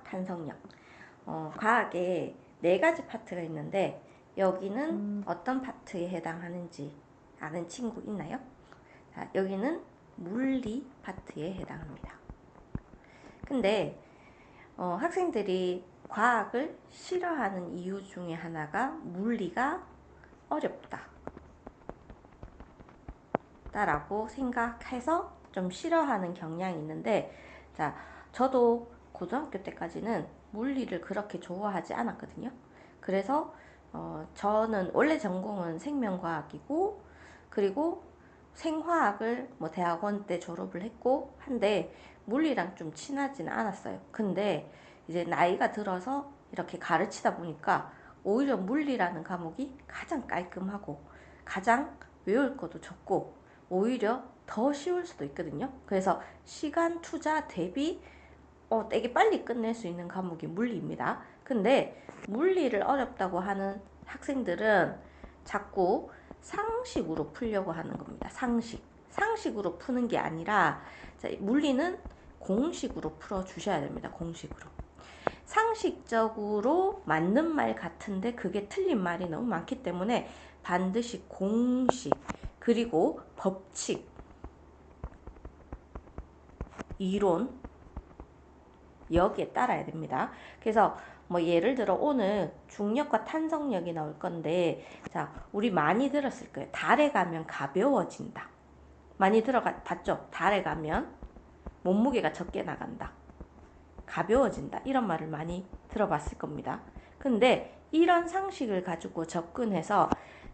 탄성력. 과학에 네 가지 파트가 있는데 여기는 어떤 파트에 해당하는지 아는 친구 있나요? 자, 여기는 물리 파트에 해당합니다. 근데 학생들이 과학을 싫어하는 이유 중에 하나가 물리가 어렵다 라고 생각해서 좀 싫어하는 경향이 있는데, 자, 저도 고등학교 때까지는 물리를 그렇게 좋아하지 않았거든요. 그래서 저는 원래 전공은 생명과학이고, 그리고 생화학을 뭐 대학원 때 졸업을 했고 한데 물리랑 좀 친하지는 않았어요. 근데 이제 나이가 들어서 이렇게 가르치다 보니까 오히려 물리라는 과목이 가장 깔끔하고 가장 외울 것도 적고 오히려 더 쉬울 수도 있거든요. 그래서 시간 투자 대비 되게 빨리 끝낼 수 있는 과목이 물리입니다. 근데 물리를 어렵다고 하는 학생들은 자꾸 상식으로 풀려고 하는 겁니다. 상식으로 푸는 게 아니라, 자, 물리는 공식으로 풀어주셔야 됩니다. 공식으로. 상식적으로 맞는 말 같은데 그게 틀린 말이 너무 많기 때문에 반드시 공식, 그리고 법칙, 이론, 여기에 따라야 됩니다. 그래서 뭐 예를 들어 오늘 중력과 탄성력이 나올 건데, 자, 우리 많이 들었을 거예요. 달에 가면 가벼워진다. 많이 봤죠? 달에 가면 몸무게가 적게 나간다. 가벼워진다. 이런 말을 많이 들어봤을 겁니다. 근데 이런 상식을 가지고 접근해서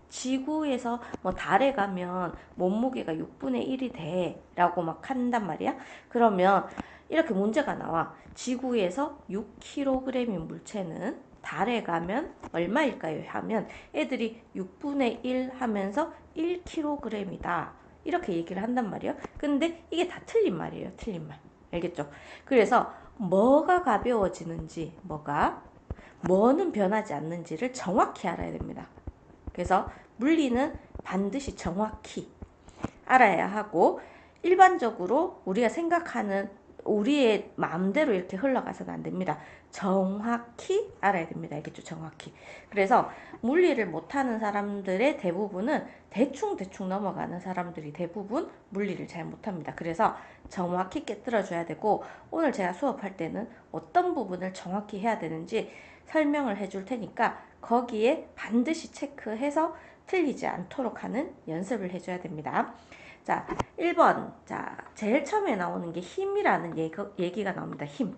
지구에서 뭐 달에 가면 몸무게가 6분의 1이 돼 라고 막 한단 말이야. 그러면 이렇게 문제가 나와. 지구에서 6kg인 물체는 달에 가면 얼마일까요? 하면 애들이 6분의 1 하면서 1kg이다 이렇게 얘기를 한단 말이에요. 근데 이게 다 틀린 말이에요. 틀린 말. 알겠죠? 그래서 뭐가 가벼워지는지, 뭐는 변하지 않는지를 정확히 알아야 됩니다. 그래서 물리는 반드시 정확히 알아야 하고, 일반적으로 우리가 생각하는 우리의 마음대로 이렇게 흘러가서는 안 됩니다. 정확히 알아야 됩니다. 알겠죠? 정확히. 그래서 물리를 못하는 사람들의 대부분은 대충 넘어가는 사람들이 대부분 물리를 잘 못합니다. 그래서 정확히 깨뜨려줘야 되고, 오늘 제가 수업할 때는 어떤 부분을 정확히 해야 되는지 설명을 해줄 테니까 거기에 반드시 체크해서 틀리지 않도록 하는 연습을 해줘야 됩니다. 자, 1번. 자, 제일 처음에 나오는 게 힘이라는 얘기가 나옵니다. 힘.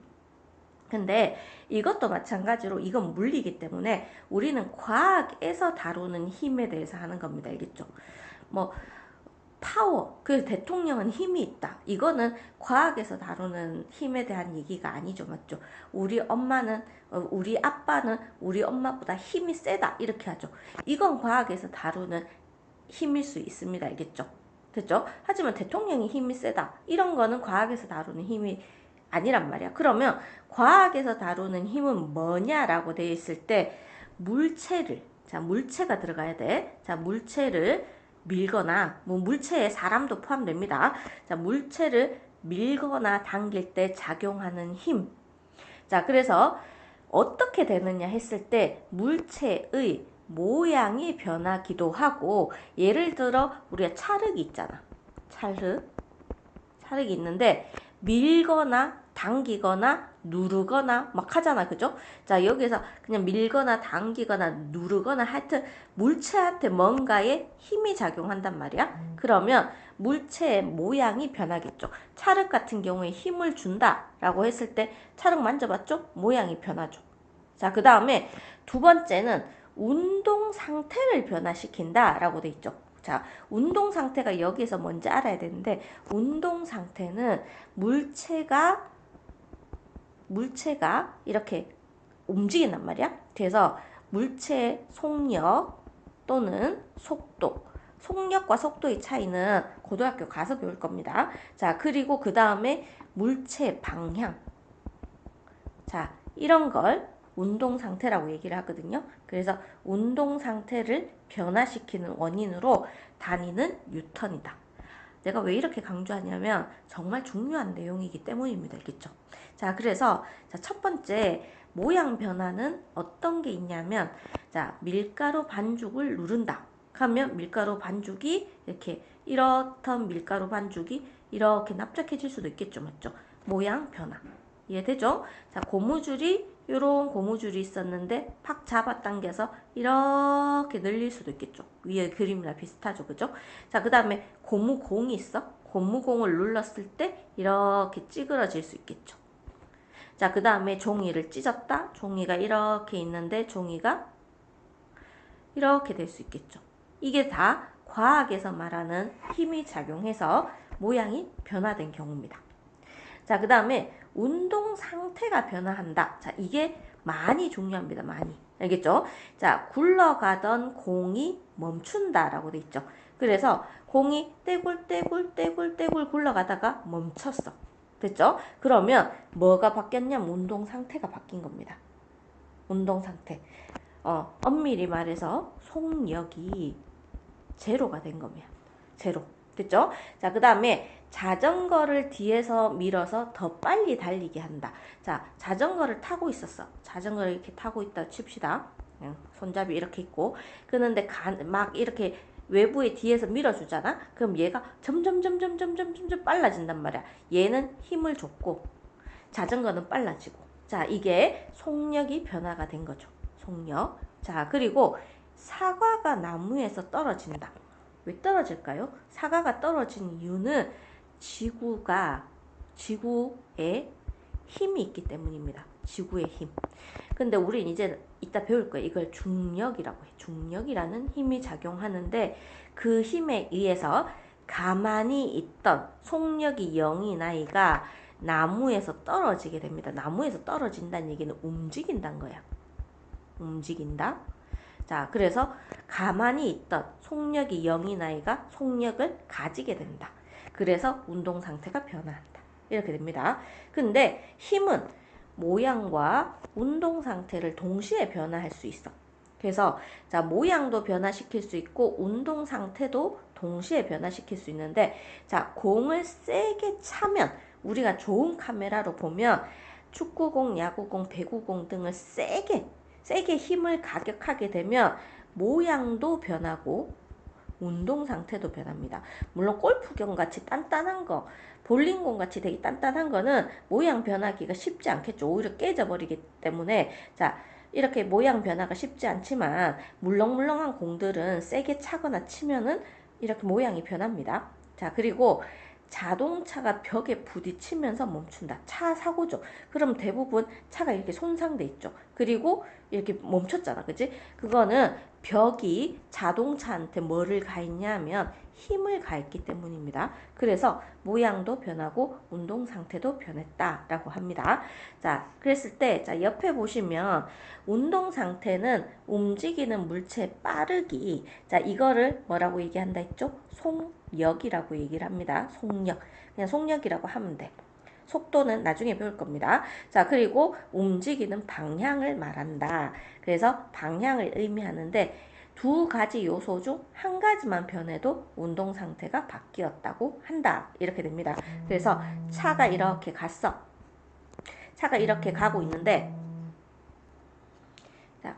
근데 이것도 마찬가지로 이건 물리이기 때문에 우리는 과학에서 다루는 힘에 대해서 하는 겁니다. 알겠죠? 뭐 파워, 그 대통령은 힘이 있다. 이거는 과학에서 다루는 힘에 대한 얘기가 아니죠. 맞죠? 우리 아빠는 우리 엄마보다 힘이 세다. 이렇게 하죠. 이건 과학에서 다루는 힘일 수 있습니다. 알겠죠? 됐죠? 하지만 대통령이 힘이 세다. 이런 거는 과학에서 다루는 힘이 아니란 말이야. 그러면 과학에서 다루는 힘은 뭐냐라고 되어 있을 때 물체가 들어가야 돼. 자, 물체를 밀거나, 뭐 물체에 사람도 포함됩니다. 자, 물체를 밀거나 당길 때 작용하는 힘. 자, 그래서 어떻게 되느냐 했을 때 물체의 모양이 변하기도 하고, 예를 들어 우리가 찰흙이 있잖아. 찰흙이 있는데 밀거나 당기거나 누르거나 막 하잖아. 그죠? 자, 여기서 그냥 밀거나 당기거나 누르거나 하여튼 물체한테 뭔가에 힘이 작용한단 말이야. 그러면 물체의 모양이 변하겠죠. 찰흙 같은 경우에 힘을 준다라고 했을 때 찰흙 만져봤죠? 모양이 변하죠. 자, 그 다음에 두 번째는 운동 상태를 변화시킨다라고 돼 있죠. 자, 운동 상태가 여기서 뭔지 알아야 되는데, 운동 상태는 물체가 이렇게 움직인단 말이야. 그래서 물체의 속력 또는 속력과 속도의 차이는 고등학교 가서 배울 겁니다. 자, 그리고 그 다음에 물체 방향. 자, 이런 걸 운동 상태라고 얘기를 하거든요. 그래서 운동 상태를 변화시키는 원인으로 단위는 뉴턴이다. 내가 왜 이렇게 강조하냐면 정말 중요한 내용이기 때문입니다. 알겠죠? 자, 그래서 자, 첫 번째 모양 변화는 어떤 게 있냐면 자, 밀가루 반죽을 누른다. 하면 밀가루 반죽이 이렇게 이렇던 밀가루 반죽이 이렇게 납작해질 수도 있겠죠. 맞죠? 모양 변화. 이해되죠? 자, 고무줄이 요런 고무줄이 있었는데 팍 잡아당겨서 이렇게 늘릴 수도 있겠죠. 위에 그림이랑 비슷하죠. 그죠? 자, 그 다음에 고무공이 있어. 고무공을 눌렀을 때 이렇게 찌그러질 수 있겠죠. 자, 그 다음에 종이를 찢었다. 종이가 이렇게 있는데 종이가 이렇게 될 수 있겠죠. 이게 다 과학에서 말하는 힘이 작용해서 모양이 변화된 경우입니다. 자, 그 다음에 운동 상태가 변화한다. 자, 이게 많이 중요합니다. 많이. 알겠죠? 자, 굴러가던 공이 멈춘다라고 돼 있죠. 그래서 공이 떼굴떼굴 굴러가다가 멈췄어. 됐죠? 그러면 뭐가 바뀌었냐면 운동 상태가 바뀐 겁니다. 운동 상태. 엄밀히 말해서 속력이 제로가 된 겁니다. 제로. 됐죠? 자, 그 다음에 자전거를 뒤에서 밀어서 더 빨리 달리게 한다. 자, 자전거를 타고 있었어. 자전거를 이렇게 타고 있다 칩시다. 손잡이 이렇게 있고. 그런데 막 이렇게 외부에 뒤에서 밀어주잖아? 그럼 얘가 점점 빨라진단 말이야. 얘는 힘을 줬고, 자전거는 빨라지고. 자, 이게 속력이 변화가 된 거죠. 속력. 자, 그리고 사과가 나무에서 떨어진다. 왜 떨어질까요? 사과가 떨어진 이유는 지구에 힘이 있기 때문입니다. 지구의 힘. 근데 우린 이제 이따 배울 거예요. 이걸 중력이라고 해. 중력이라는 힘이 작용하는데 그 힘에 의해서 가만히 있던 속력이 0인 아이가 나무에서 떨어지게 됩니다. 나무에서 떨어진다는 얘기는 움직인다는 거야. 움직인다. 자, 그래서 가만히 있던 속력이 0인 아이가 속력을 가지게 된다. 그래서 운동 상태가 변화한다. 이렇게 됩니다. 근데 힘은 모양과 운동 상태를 동시에 변화할 수 있어. 그래서 자, 모양도 변화시킬 수 있고 운동 상태도 동시에 변화시킬 수 있는데 자, 공을 세게 차면 우리가 좋은 카메라로 보면 축구공, 야구공, 배구공 등을 세게 힘을 가격하게 되면 모양도 변하고 운동 상태도 변합니다. 물론 골프공 같이 단단한 거, 볼링공 같이 되게 단단한 거는 모양 변하기가 쉽지 않겠죠. 오히려 깨져버리기 때문에 자, 이렇게 모양 변화가 쉽지 않지만 물렁물렁한 공들은 세게 차거나 치면은 이렇게 모양이 변합니다. 자, 그리고 자동차가 벽에 부딪히면서 멈춘다. 차 사고죠. 그럼 대부분 차가 이렇게 손상돼 있죠. 그리고 이렇게 멈췄잖아. 그치? 그거는 벽이 자동차한테 뭐를 가했냐면 힘을 가했기 때문입니다. 그래서 모양도 변하고 운동 상태도 변했다라고 합니다. 자, 그랬을 때 자, 옆에 보시면 운동 상태는 움직이는 물체의 빠르기. 자, 이거를 뭐라고 얘기한다 했죠? 속력이라고 얘기를 합니다. 속력. 그냥 속력이라고 하면 돼. 속도는 나중에 배울 겁니다. 자, 그리고 움직이는 방향을 말한다. 그래서 방향을 의미하는데 두 가지 요소 중 한 가지만 변해도 운동 상태가 바뀌었다고 한다. 이렇게 됩니다. 그래서 차가 이렇게 갔어. 차가 이렇게 가고 있는데 자,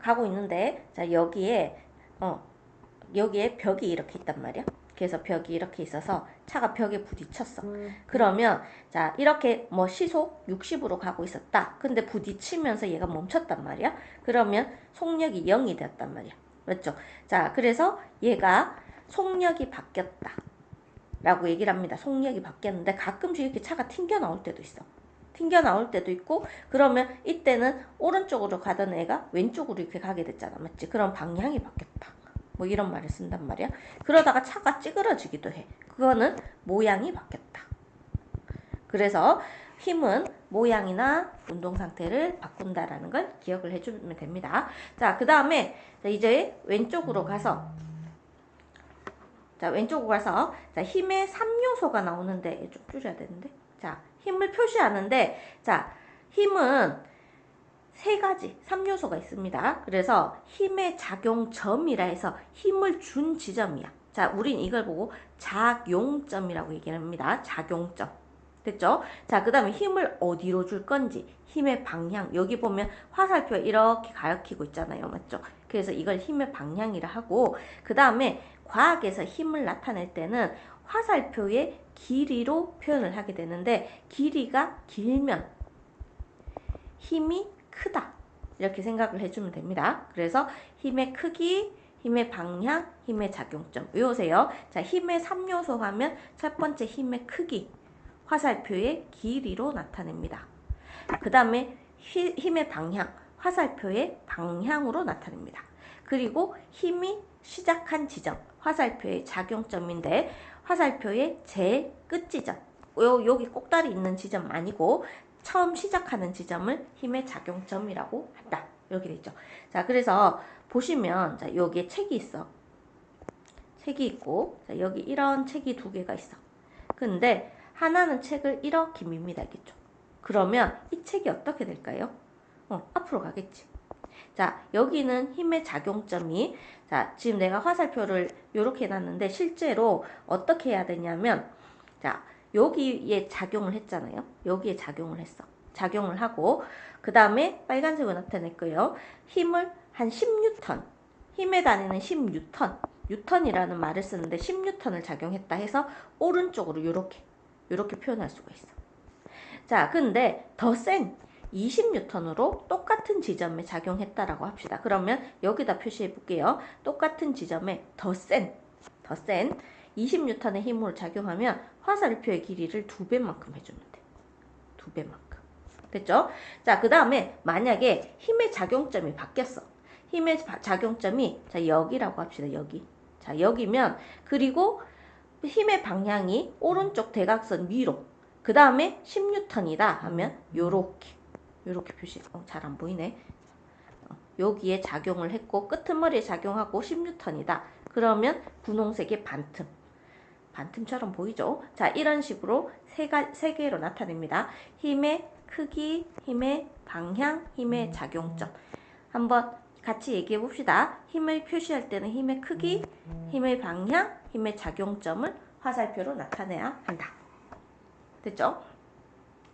여기에 벽이 이렇게 있단 말이야. 그래서 벽이 이렇게 있어서 차가 벽에 부딪혔어. 그러면 자, 이렇게 뭐 시속 60으로 가고 있었다. 근데 부딪히면서 얘가 멈췄단 말이야. 그러면 속력이 0이 되었단 말이야. 맞죠? 자, 그래서 얘가 속력이 바뀌었다 라고 얘기를 합니다. 속력이 바뀌었는데 가끔씩 이렇게 차가 튕겨 나올 때도 있어. 튕겨 나올 때도 있고, 그러면 이때는 오른쪽으로 가던 애가 왼쪽으로 이렇게 가게 됐잖아. 맞지? 그럼 방향이 바뀌었다. 뭐 이런 말을 쓴단 말이야. 그러다가 차가 찌그러지기도 해. 그거는 모양이 바뀌었다. 그래서 힘은 모양이나 운동 상태를 바꾼다라는 걸 기억을 해주면 됩니다. 자, 그 다음에 이제 왼쪽으로 가서 자, 힘의 3요소가 나오는데 좀 줄여야 되는데. 자, 힘을 표시하는데 자, 힘은 세 가지 3요소가 있습니다. 그래서 힘의 작용점이라 해서 힘을 준 지점이야. 자, 우린 이걸 보고 작용점이라고 얘기를 합니다. 작용점. 됐죠? 자, 그 다음에 힘을 어디로 줄 건지, 힘의 방향. 여기 보면 화살표 이렇게 가리키고 있잖아요. 맞죠? 그래서 이걸 힘의 방향이라 하고, 그 다음에 과학에서 힘을 나타낼 때는 화살표의 길이로 표현을 하게 되는데, 길이가 길면 힘이 크다. 이렇게 생각을 해주면 됩니다. 그래서 힘의 크기, 힘의 방향, 힘의 작용점. 외우세요. 자, 힘의 3요소 하면 첫 번째 힘의 크기, 화살표의 길이로 나타냅니다. 그 다음에 힘의 방향, 화살표의 방향으로 나타냅니다. 그리고 힘이 시작한 지점, 화살표의 작용점인데 화살표의 제일 끝 지점, 여기 꼭다리 있는 지점 아니고 처음 시작하는 지점을 힘의 작용점이라고 한다. 이렇게 되죠. 자, 그래서 보시면 자, 여기에 책이 있어. 책이 있고 자, 여기 이런 책이 두 개가 있어. 근데 하나는 책을 이렇게 밉니다. 알겠죠? 그러면 이 책이 어떻게 될까요? 앞으로 가겠지. 자, 여기는 힘의 작용점이 자, 지금 내가 화살표를 이렇게 해놨는데 실제로 어떻게 해야 되냐면 자, 여기에 작용을 했잖아요. 여기에 작용을 했어. 작용을 하고 그 다음에 빨간색으로 나타낼 거예요. 힘을 한 10뉴턴, 힘에 다니는 10뉴턴, 뉴턴이라는 말을 쓰는데 10뉴턴을 작용했다 해서 오른쪽으로 이렇게 표현할 수가 있어. 자, 근데 더 센 20뉴턴으로 똑같은 지점에 작용했다라고 합시다. 그러면 여기다 표시해 볼게요. 똑같은 지점에 더 센 20뉴턴의 힘으로 작용하면 화살표의 길이를 2배만큼 해주면 돼. 2배만큼. 됐죠? 자, 그 다음에 만약에 힘의 작용점이 바뀌었어. 힘의 작용점이 자, 여기라고 합시다. 여기. 자, 여기면 그리고 힘의 방향이 오른쪽 대각선 위로. 그 다음에 10뉴턴이다 하면 요렇게 표시. 잘 안 보이네. 여기에 작용을 했고 끄트머리에 작용하고 10뉴턴이다. 그러면 분홍색의 반틈처럼 보이죠? 자, 이런 식으로 세 개로 나타냅니다. 힘의 크기, 힘의 방향, 힘의 작용점. 한번 같이 얘기해 봅시다. 힘을 표시할 때는 힘의 크기, 힘의 방향, 힘의 작용점을 화살표로 나타내야 한다. 됐죠?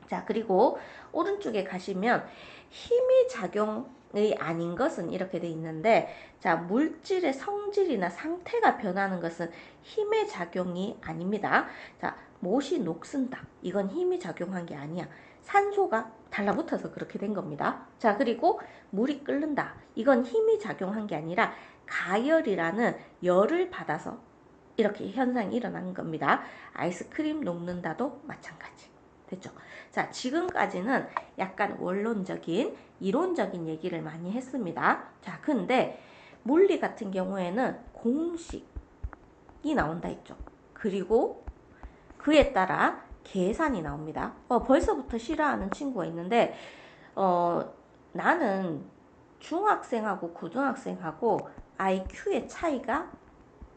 자, 그리고 오른쪽에 가시면 힘이 작용이 아닌 것은 이렇게 돼 있는데 자, 물질의 성질이나 상태가 변하는 것은 힘의 작용이 아닙니다. 자, 못이 녹슨다. 이건 힘이 작용한 게 아니야. 산소가 달라붙어서 그렇게 된 겁니다. 자, 그리고 물이 끓는다. 이건 힘이 작용한 게 아니라 가열이라는 열을 받아서 이렇게 현상이 일어난 겁니다. 아이스크림 녹는다도 마찬가지. 됐죠? 자, 지금까지는 약간 원론적인, 이론적인 얘기를 많이 했습니다. 자, 근데 물리 같은 경우에는 공식이 나온다 했죠. 그리고 그에 따라 계산이 나옵니다. 벌써부터 싫어하는 친구가 있는데, 나는 중학생하고 고등학생하고 IQ의 차이가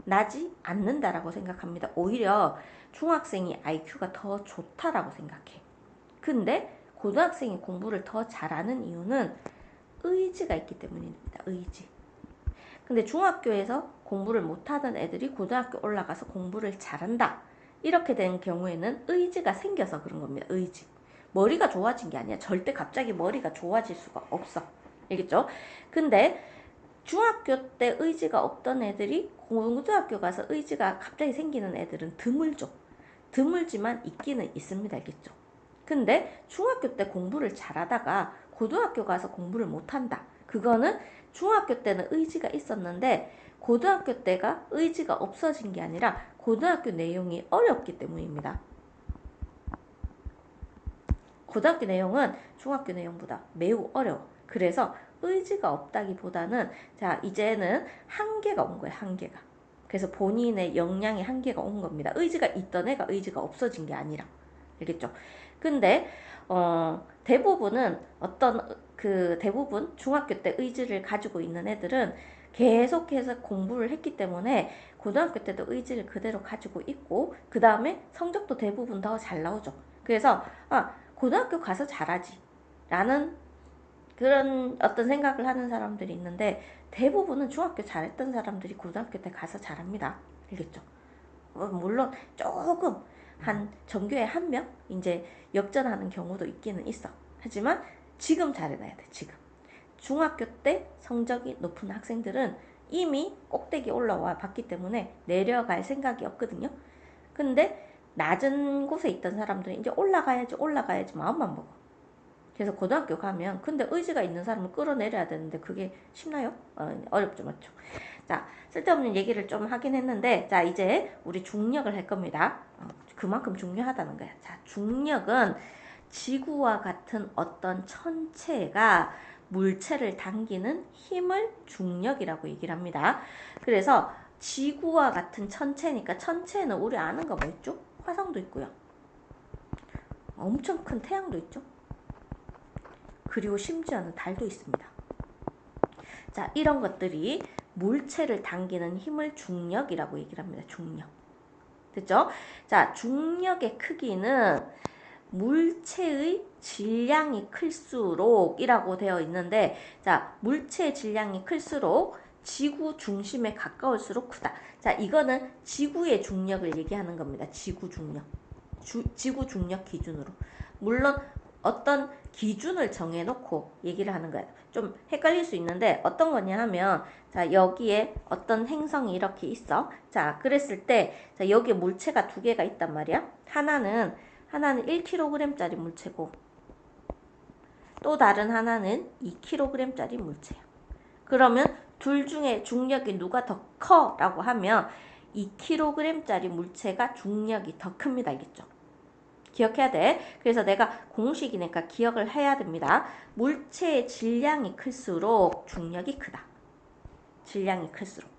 나지 않는다라고 생각합니다. 오히려 중학생이 IQ가 더 좋다라고 생각해. 근데 고등학생이 공부를 더 잘하는 이유는 의지가 있기 때문입니다. 의지. 근데 중학교에서 공부를 못하던 애들이 고등학교 올라가서 공부를 잘한다. 이렇게 된 경우에는 의지가 생겨서 그런 겁니다. 의지. 머리가 좋아진 게 아니야. 절대 갑자기 머리가 좋아질 수가 없어. 알겠죠? 근데 중학교 때 의지가 없던 애들이 고등학교 가서 의지가 갑자기 생기는 애들은 드물죠. 드물지만 있기는 있습니다. 알겠죠? 근데 중학교 때 공부를 잘하다가 고등학교 가서 공부를 못한다. 그거는 중학교 때는 의지가 있었는데 고등학교 때가 의지가 없어진 게 아니라 고등학교 내용이 어렵기 때문입니다. 고등학교 내용은 중학교 내용보다 매우 어려워. 그래서 의지가 없다기보다는 자, 이제는 한계가 온 거예요. 한계가. 그래서 본인의 역량의 한계가 온 겁니다. 의지가 있던 애가 의지가 없어진 게 아니라. 알겠죠? 근데 대부분은 대부분 중학교 때 의지를 가지고 있는 애들은 계속해서 공부를 했기 때문에 고등학교 때도 의지를 그대로 가지고 있고 그 다음에 성적도 대부분 더 잘 나오죠. 그래서 고등학교 가서 잘하지 라는 그런 어떤 생각을 하는 사람들이 있는데 대부분은 중학교 잘했던 사람들이 고등학교 때 가서 잘합니다. 알겠죠? 물론 조금 한 전교에 한 명 이제 역전하는 경우도 있기는 있어. 하지만 지금 잘해놔야 돼. 지금 중학교 때 성적이 높은 학생들은 이미 꼭대기 올라와 봤기 때문에 내려갈 생각이 없거든요. 근데 낮은 곳에 있던 사람들은 이제 올라가야지 마음만 먹어. 그래서 고등학교 가면 근데 의지가 있는 사람을 끌어내려야 되는데 그게 쉽나요? 어렵죠, 맞죠? 자, 쓸데없는 얘기를 좀 하긴 했는데, 자, 이제 우리 중력을 할 겁니다. 그만큼 중요하다는 거야. 자, 중력은 지구와 같은 어떤 천체가 물체를 당기는 힘을 중력이라고 얘기를 합니다. 그래서 지구와 같은 천체니까 천체는 우리 아는 거 뭐 있죠? 화성도 있고요. 엄청 큰 태양도 있죠. 그리고 심지어는 달도 있습니다. 자, 이런 것들이 물체를 당기는 힘을 중력이라고 얘기를 합니다. 중력. 됐죠? 자, 중력의 크기는 물체의 질량이 클수록 이라고 되어 있는데, 자, 물체의 질량이 클수록 지구 중심에 가까울수록 크다. 자, 이거는 지구의 중력을 얘기하는 겁니다. 지구 중력. 지구 중력 기준으로. 물론 어떤 기준을 정해놓고 얘기를 하는 거야. 좀 헷갈릴 수 있는데 어떤 거냐 하면, 자, 여기에 어떤 행성이 이렇게 있어. 자, 그랬을 때, 자, 여기에 물체가 두 개가 있단 말이야. 하나는 1kg짜리 물체고 또 다른 하나는 2kg짜리 물체야. 그러면 둘 중에 중력이 누가 더 커? 라고 하면 2kg짜리 물체가 중력이 더 큽니다. 알겠죠? 기억해야 돼. 그래서 내가 공식이니까 기억을 해야 됩니다. 물체의 질량이 클수록 중력이 크다. 질량이 클수록.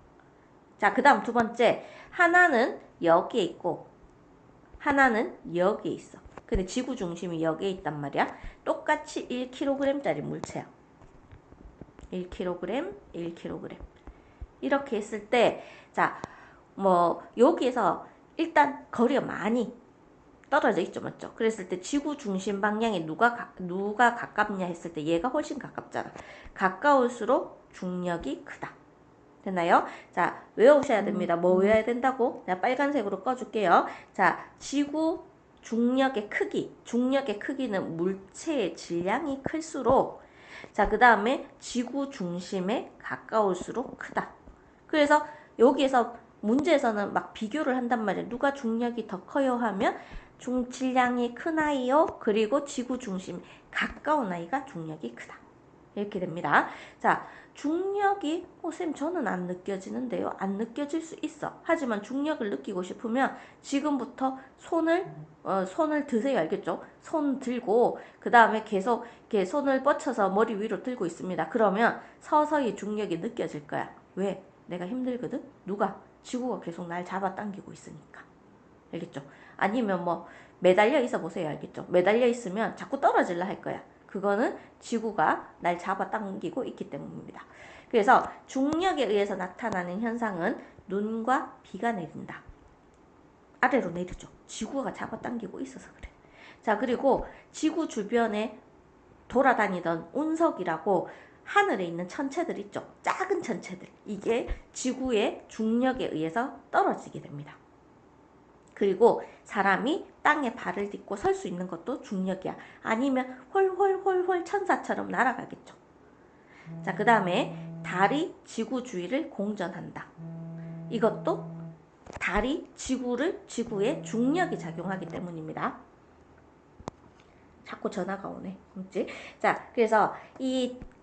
자, 그 다음 두 번째. 하나는 여기에 있고 하나는 여기에 있어. 근데 지구 중심이 여기에 있단 말이야. 똑같이 1kg짜리 물체야. 1kg, 1kg. 이렇게 했을 때, 자, 뭐 여기에서 일단 거리가 많이 떨어져 있죠, 맞죠? 그랬을 때 지구 중심 방향에 누가 가깝냐 했을 때 얘가 훨씬 가깝잖아. 가까울수록 중력이 크다. 됐나요? 자, 외우셔야 됩니다. 뭐 외워야 된다고? 내가 빨간색으로 꺼줄게요. 자, 지구 중력의 크기는 물체의 질량이 클수록, 자, 그 다음에 지구 중심에 가까울수록 크다. 그래서 여기에서 문제에서는 막 비교를 한단 말이에요. 누가 중력이 더 커요 하면 질량이 큰 아이요. 그리고 지구 중심 가까운 아이가 중력이 크다. 이렇게 됩니다. 자, 중력이 쌤 저는 안 느껴지는데요. 안 느껴질 수 있어. 하지만 중력을 느끼고 싶으면 지금부터 손을 드세요. 알겠죠? 손 들고 그 다음에 계속 이렇게 손을 뻗쳐서 머리 위로 들고 있습니다. 그러면 서서히 중력이 느껴질 거야. 왜? 내가 힘들거든? 누가? 지구가 계속 날 잡아당기고 있으니까. 알겠죠? 아니면 뭐 매달려 있어 보세요. 알겠죠? 매달려 있으면 자꾸 떨어질라 할 거야. 그거는 지구가 날 잡아당기고 있기 때문입니다. 그래서 중력에 의해서 나타나는 현상은 눈과 비가 내린다. 아래로 내리죠. 지구가 잡아당기고 있어서 그래. 자, 그리고 지구 주변에 돌아다니던 운석이라고 하늘에 있는 천체들 있죠. 작은 천체들. 이게 지구의 중력에 의해서 떨어지게 됩니다. 그리고 사람이 땅에 발을 딛고 설 수 있는 것도 중력이야. 아니면 홀홀홀홀 천사처럼 날아가겠죠. 자, 그 다음에 달이 지구 주위를 공전한다. 이것도 달이 지구에 중력이 작용하기 때문입니다. 자꾸 전화가 오네. 그치? 자, 그래서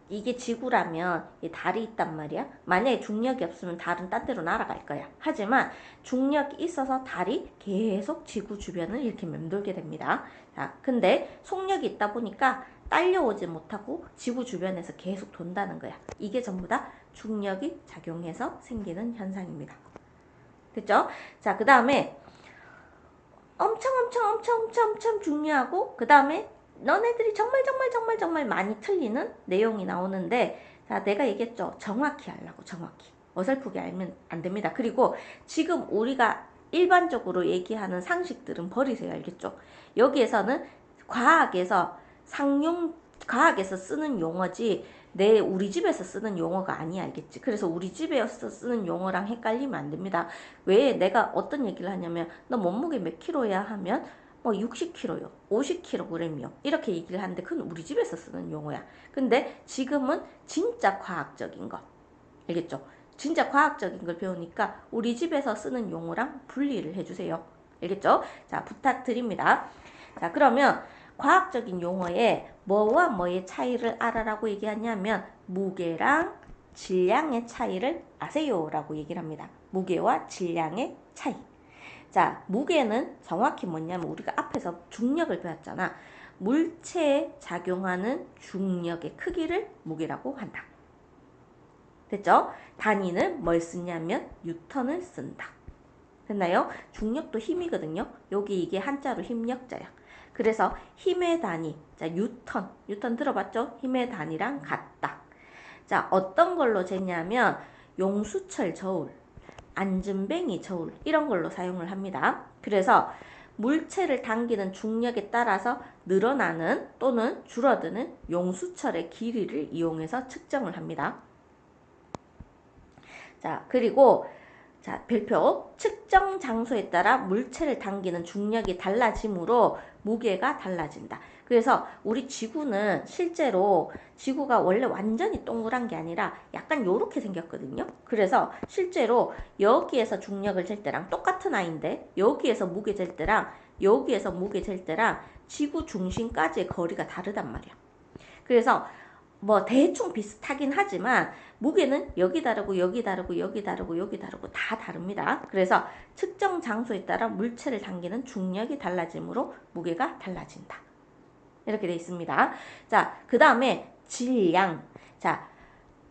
이게 지구라면 이 달이 있단 말이야. 만약에 중력이 없으면 달은 딴 데로 날아갈 거야. 하지만 중력이 있어서 달이 계속 지구 주변을 이렇게 맴돌게 됩니다. 자, 근데 속력이 있다 보니까 딸려오지 못하고 지구 주변에서 계속 돈다는 거야. 이게 전부 다 중력이 작용해서 생기는 현상입니다. 됐죠? 자, 그 다음에 엄청 중요하고 그 다음에 너네들이 정말 많이 틀리는 내용이 나오는데, 자, 내가 얘기했죠. 정확히 하려고. 정확히. 어설프게 알면 안 됩니다. 그리고 지금 우리가 일반적으로 얘기하는 상식들은 버리세요. 알겠죠? 여기에서는 과학에서 쓰는 용어지 우리 집에서 쓰는 용어가 아니야, 알겠지? 그래서 우리 집에서 쓰는 용어랑 헷갈리면 안 됩니다. 왜 내가 어떤 얘기를 하냐면 너 몸무게 몇 킬로야 하면 뭐 60kg요, 50kg이요 이렇게 얘기를 하는데 그건 우리 집에서 쓰는 용어야. 근데 지금은 진짜 과학적인 거, 알겠죠? 진짜 과학적인 걸 배우니까 우리 집에서 쓰는 용어랑 분리를 해주세요. 알겠죠? 자, 부탁드립니다. 자, 그러면 과학적인 용어에 뭐와 뭐의 차이를 알아라고 얘기하냐면 무게랑 질량의 차이를 아세요 라고 얘기를 합니다. 무게와 질량의 차이. 자, 무게는 정확히 뭐냐면 우리가 앞에서 중력을 배웠잖아. 물체에 작용하는 중력의 크기를 무게라고 한다. 됐죠? 단위는 뭘 쓰냐면 뉴턴을 쓴다. 됐나요? 중력도 힘이거든요. 여기 이게 한자로 힘력자야. 그래서 힘의 단위, 자, 뉴턴 들어봤죠? 힘의 단위랑 같다. 자, 어떤 걸로 재냐면 용수철 저울, 안전뱅이 저울 이런 걸로 사용을 합니다. 그래서 물체를 당기는 중력에 따라서 늘어나는 또는 줄어드는 용수철의 길이를 이용해서 측정을 합니다. 자, 그리고 자, 별표 측정 장소에 따라 물체를 당기는 중력이 달라지므로 무게가 달라진다. 그래서 우리 지구는 실제로 지구가 원래 완전히 동그란 게 아니라 약간 요렇게 생겼거든요. 그래서 실제로 여기에서 중력을 잴 때랑 똑같은 아이인데 여기에서 무게 잴 때랑 여기에서 무게 잴 때랑 지구 중심까지의 거리가 다르단 말이야. 그래서 뭐 대충 비슷하긴 하지만 무게는 여기 다르고 여기 다르고 여기 다르고 여기 다르고 다 다릅니다. 그래서 측정 장소에 따라 물체를 당기는 중력이 달라지므로 무게가 달라진다. 이렇게 되어 있습니다. 자, 그 다음에 질량. 자,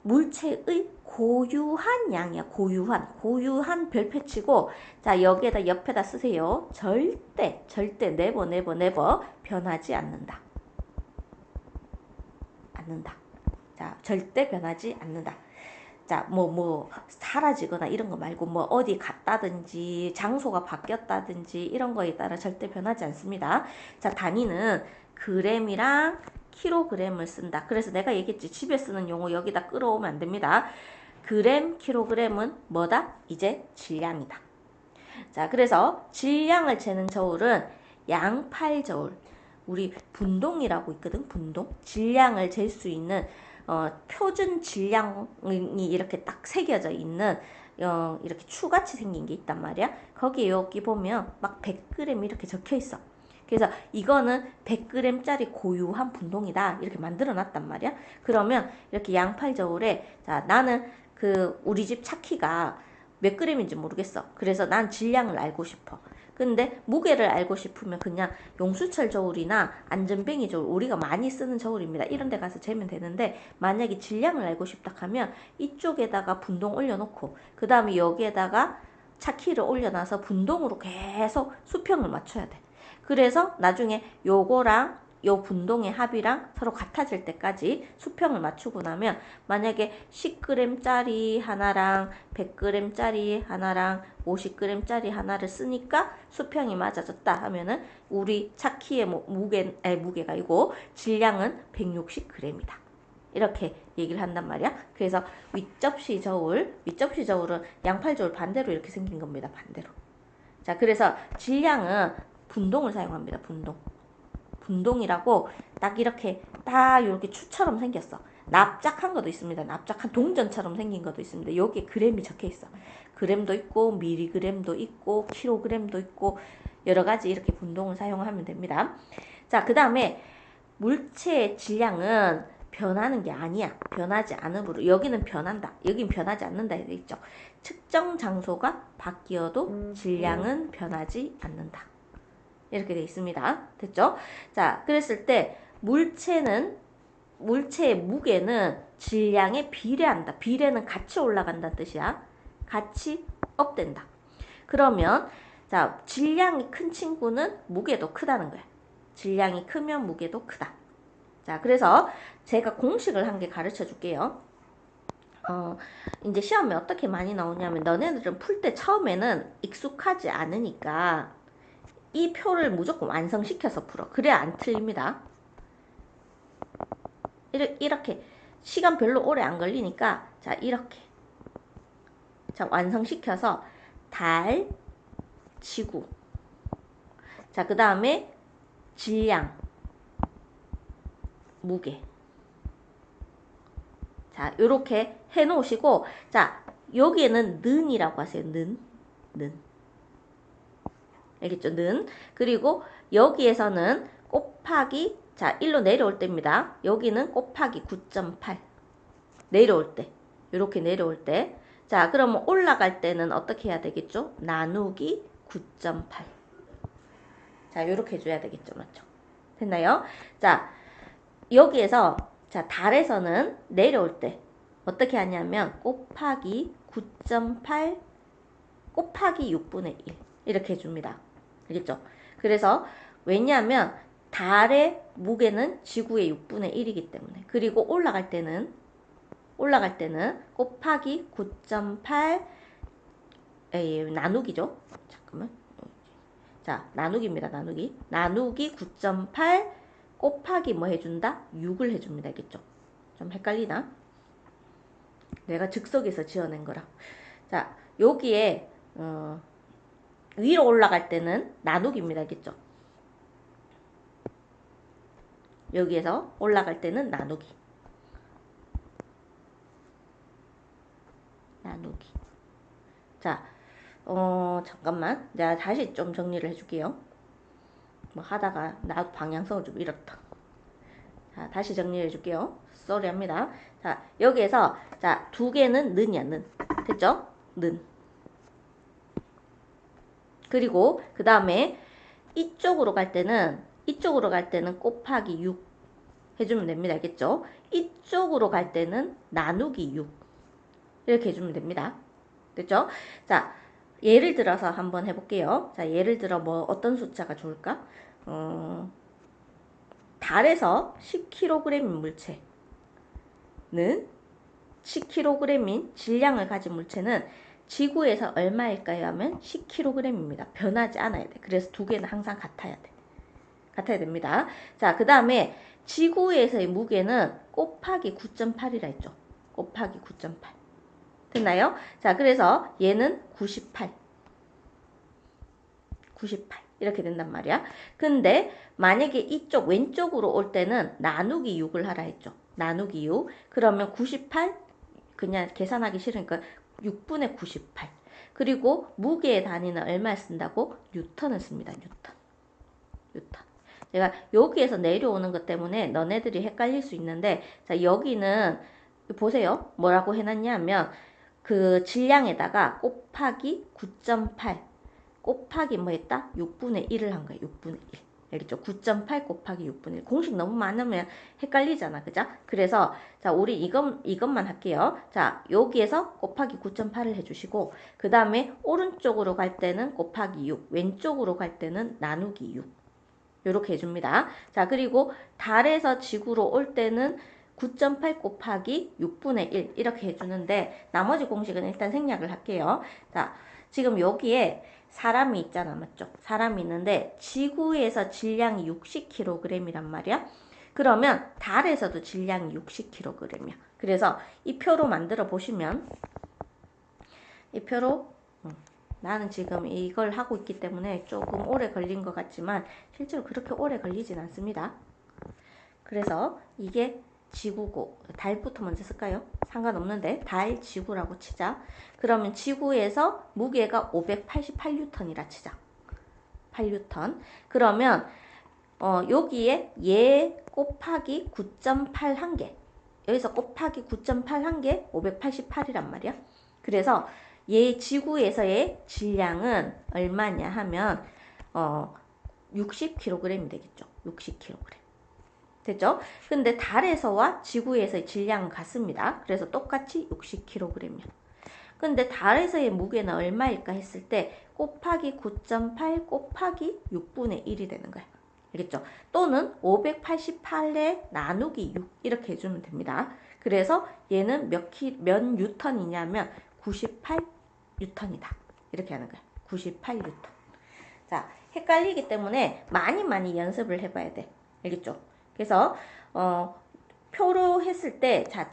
물체의 고유한 양이야. 고유한 별표치고 자, 여기에다 옆에다 쓰세요. 절대 네버 변하지 않는다. 자, 절대 변하지 않는다. 자, 사라지거나 이런 거 말고 어디 갔다든지 장소가 바뀌었다든지 이런 거에 따라 절대 변하지 않습니다. 자, 단위는 그램이랑 킬로그램을 쓴다. 그래서 내가 얘기했지. 집에 쓰는 용어 여기다 끌어오면 안 됩니다. 그램, 킬로그램은 뭐다? 이제 질량이다. 자, 그래서 질량을 재는 저울은 양팔 저울. 우리 분동이라고 있거든. 분동. 질량을 잴 수 있는 표준 질량이 이렇게 딱 새겨져 있는 이렇게 추같이 생긴 게 있단 말이야. 거기에 여기 보면 막 100g 이렇게 적혀 있어. 그래서 이거는 100g짜리 고유한 분동이다. 이렇게 만들어 놨단 말이야. 그러면 이렇게 양팔 저울에 자, 나는 우리 집 차키가 몇 g인지 모르겠어. 그래서 난 질량을 알고 싶어. 근데 무게를 알고 싶으면 그냥 용수철 저울이나 안전뱅이 저울, 우리가 많이 쓰는 저울입니다. 이런 데 가서 재면 되는데 만약에 질량을 알고 싶다 하면 이쪽에다가 분동 올려놓고 그 다음에 여기에다가 차키를 올려놔서 분동으로 계속 수평을 맞춰야 돼. 그래서 나중에 요거랑 요 분동의 합이랑 서로 같아질 때까지 수평을 맞추고 나면 만약에 10g짜리 하나랑 100g짜리 하나랑 50g짜리 하나를 쓰니까 수평이 맞아졌다 하면은 우리 차키의 무게가 아니고 질량은 160g이다. 이렇게 얘기를 한단 말이야. 그래서 윗접시 저울은 양팔 저울 반대로 이렇게 생긴 겁니다. 반대로. 자, 그래서 질량은 분동을 사용합니다. 분동이라고 딱 이렇게 추처럼 생겼어. 납작한 것도 있습니다. 납작한 동전처럼 생긴 것도 있습니다. 여기에 그램이 적혀 있어. 그램도 있고 미리그램도 있고 킬로그램도 있고 여러 가지 이렇게 분동을 사용하면 됩니다. 자, 그 다음에 물체의 질량은 변하는 게 아니야. 변하지 않으므로 여기는 변한다. 여긴 변하지 않는다 되어 있죠. 측정 장소가 바뀌어도 질량은 변하지 않는다. 이렇게 되어 있습니다. 됐죠? 자, 그랬을 때 물체의 무게는 질량에 비례한다. 비례는 같이 올라간다는 뜻이야. 같이 업된다. 그러면 자, 질량이 큰 친구는 무게도 크다는 거야. 질량이 크면 무게도 크다. 자, 그래서 제가 공식을 한 개 가르쳐 줄게요. 이제 시험에 어떻게 많이 나오냐면 너네들은 풀 때 처음에는 익숙하지 않으니까 이 표를 무조건 완성시켜서 풀어. 그래야 안 틀립니다. 이렇게 시간 별로 오래 안 걸리니까 자 이렇게 자 완성시켜서 달, 지구 자 그 다음에 질량, 무게 자 요렇게 해 놓으시고 자 여기에는 는이라고 하세요. 는 알겠죠? 는 그리고 여기에서는 곱하기 자 1로 내려올 때입니다. 여기는 곱하기 9.8 내려올 때 이렇게 내려올 때 자 그러면 올라갈 때는 어떻게 해야 되겠죠? 나누기 9.8 자 이렇게 해줘야 되겠죠. 맞죠? 됐나요? 자 여기에서 자 달에서는 내려올 때 어떻게 하냐면 곱하기 9.8 곱하기 6분의 1 이렇게 해줍니다. 알겠죠? 그래서 왜냐하면 달의 무게는 지구의 6분의 1이기 때문에 그리고 올라갈 때는 곱하기 9.8 나누기죠. 잠깐만. 자 나누기입니다. 나누기 9.8 곱하기 뭐 해준다? 6을 해줍니다. 알겠죠? 좀 헷갈리나? 내가 즉석에서 지어낸 거라. 자 여기에 위로 올라갈 때는 나누기입니다. 알겠죠? 여기에서 올라갈 때는 나누기. 자, 잠깐만. 내가 다시 좀 정리를 해줄게요. 뭐 하다가 나도 방향성을 좀 잃었다. 자, 다시 정리해 줄게요. 쏘리 합니다. 자, 여기에서 자, 두 개는 는이야, 는. 됐죠? 는. 그리고 그 다음에 이쪽으로 갈 때는 곱하기 6 해주면 됩니다. 알겠죠? 이쪽으로 갈 때는 나누기 6 이렇게 해주면 됩니다. 됐죠? 자, 예를 들어서 한번 해볼게요. 자, 예를 들어 뭐 어떤 숫자가 좋을까? 달에서 10kg인 물체는 10kg인 질량을 가진 물체는 지구에서 얼마일까요? 하면 10kg입니다. 변하지 않아야 돼. 그래서 두 개는 항상 같아야 돼. 같아야 됩니다. 자, 그 다음에 지구에서의 무게는 곱하기 9.8이라 했죠. 곱하기 9.8. 됐나요? 자, 그래서 얘는 98 이렇게 된단 말이야. 근데 만약에 이쪽 왼쪽으로 올 때는 나누기 6을 하라 했죠. 나누기 6. 그러면 98 그냥 계산하기 싫으니까 6분의 98. 그리고 무게의 단위는 얼마 쓴다고? 뉴턴을 씁니다. 뉴턴. 제가 여기에서 내려오는 것 때문에 너네들이 헷갈릴 수 있는데 자 여기는 보세요. 뭐라고 해놨냐면 그 질량에다가 곱하기 9.8 곱하기 뭐 했다? 6분의 1을 한 거예요. 6분의 1. 알겠죠? 9.8 곱하기 6분의 1. 공식 너무 많으면 헷갈리잖아. 그죠? 그래서 자, 우리 이것만 할게요. 자, 여기에서 곱하기 9.8을 해주시고 그 다음에 오른쪽으로 갈 때는 곱하기 6 왼쪽으로 갈 때는 나누기 6 이렇게 해줍니다. 자, 그리고 달에서 지구로 올 때는 9.8 곱하기 6분의 1 이렇게 해주는데 나머지 공식은 일단 생략을 할게요. 자, 지금 여기에 사람이 있잖아. 맞죠? 사람이 있는데 지구에서 질량이 60kg이란 말이야. 그러면 달에서도 질량이 60kg이야. 그래서 이 표로 만들어 보시면 이 표로 나는 지금 이걸 하고 있기 때문에 조금 오래 걸린 것 같지만 실제로 그렇게 오래 걸리진 않습니다. 그래서 이게 지구고 달부터 먼저 쓸까요? 상관없는데 달 지구라고 치자. 그러면 지구에서 무게가 588N이라 치자. 8N. 그러면 여기에 얘 곱하기 9.8 한 개. 여기서 곱하기 9.8 한 개 588이란 말이야. 그래서 얘 지구에서의 질량은 얼마냐 하면 60kg이 되겠죠. 60kg. 됐죠? 근데 달에서와 지구에서의 질량은 같습니다. 그래서 똑같이 60kg이야. 근데 달에서의 무게는 얼마일까 했을 때 곱하기 9.8 곱하기 6분의 1이 되는 거야. 알겠죠? 또는 588에 나누기 6 이렇게 해주면 됩니다. 그래서 얘는 몇 뉴턴이냐면 98뉴턴이다. 이렇게 하는 거야. 98뉴턴. 자, 헷갈리기 때문에 많이 연습을 해봐야 돼. 알겠죠? 그래서 표로 했을 때, 자,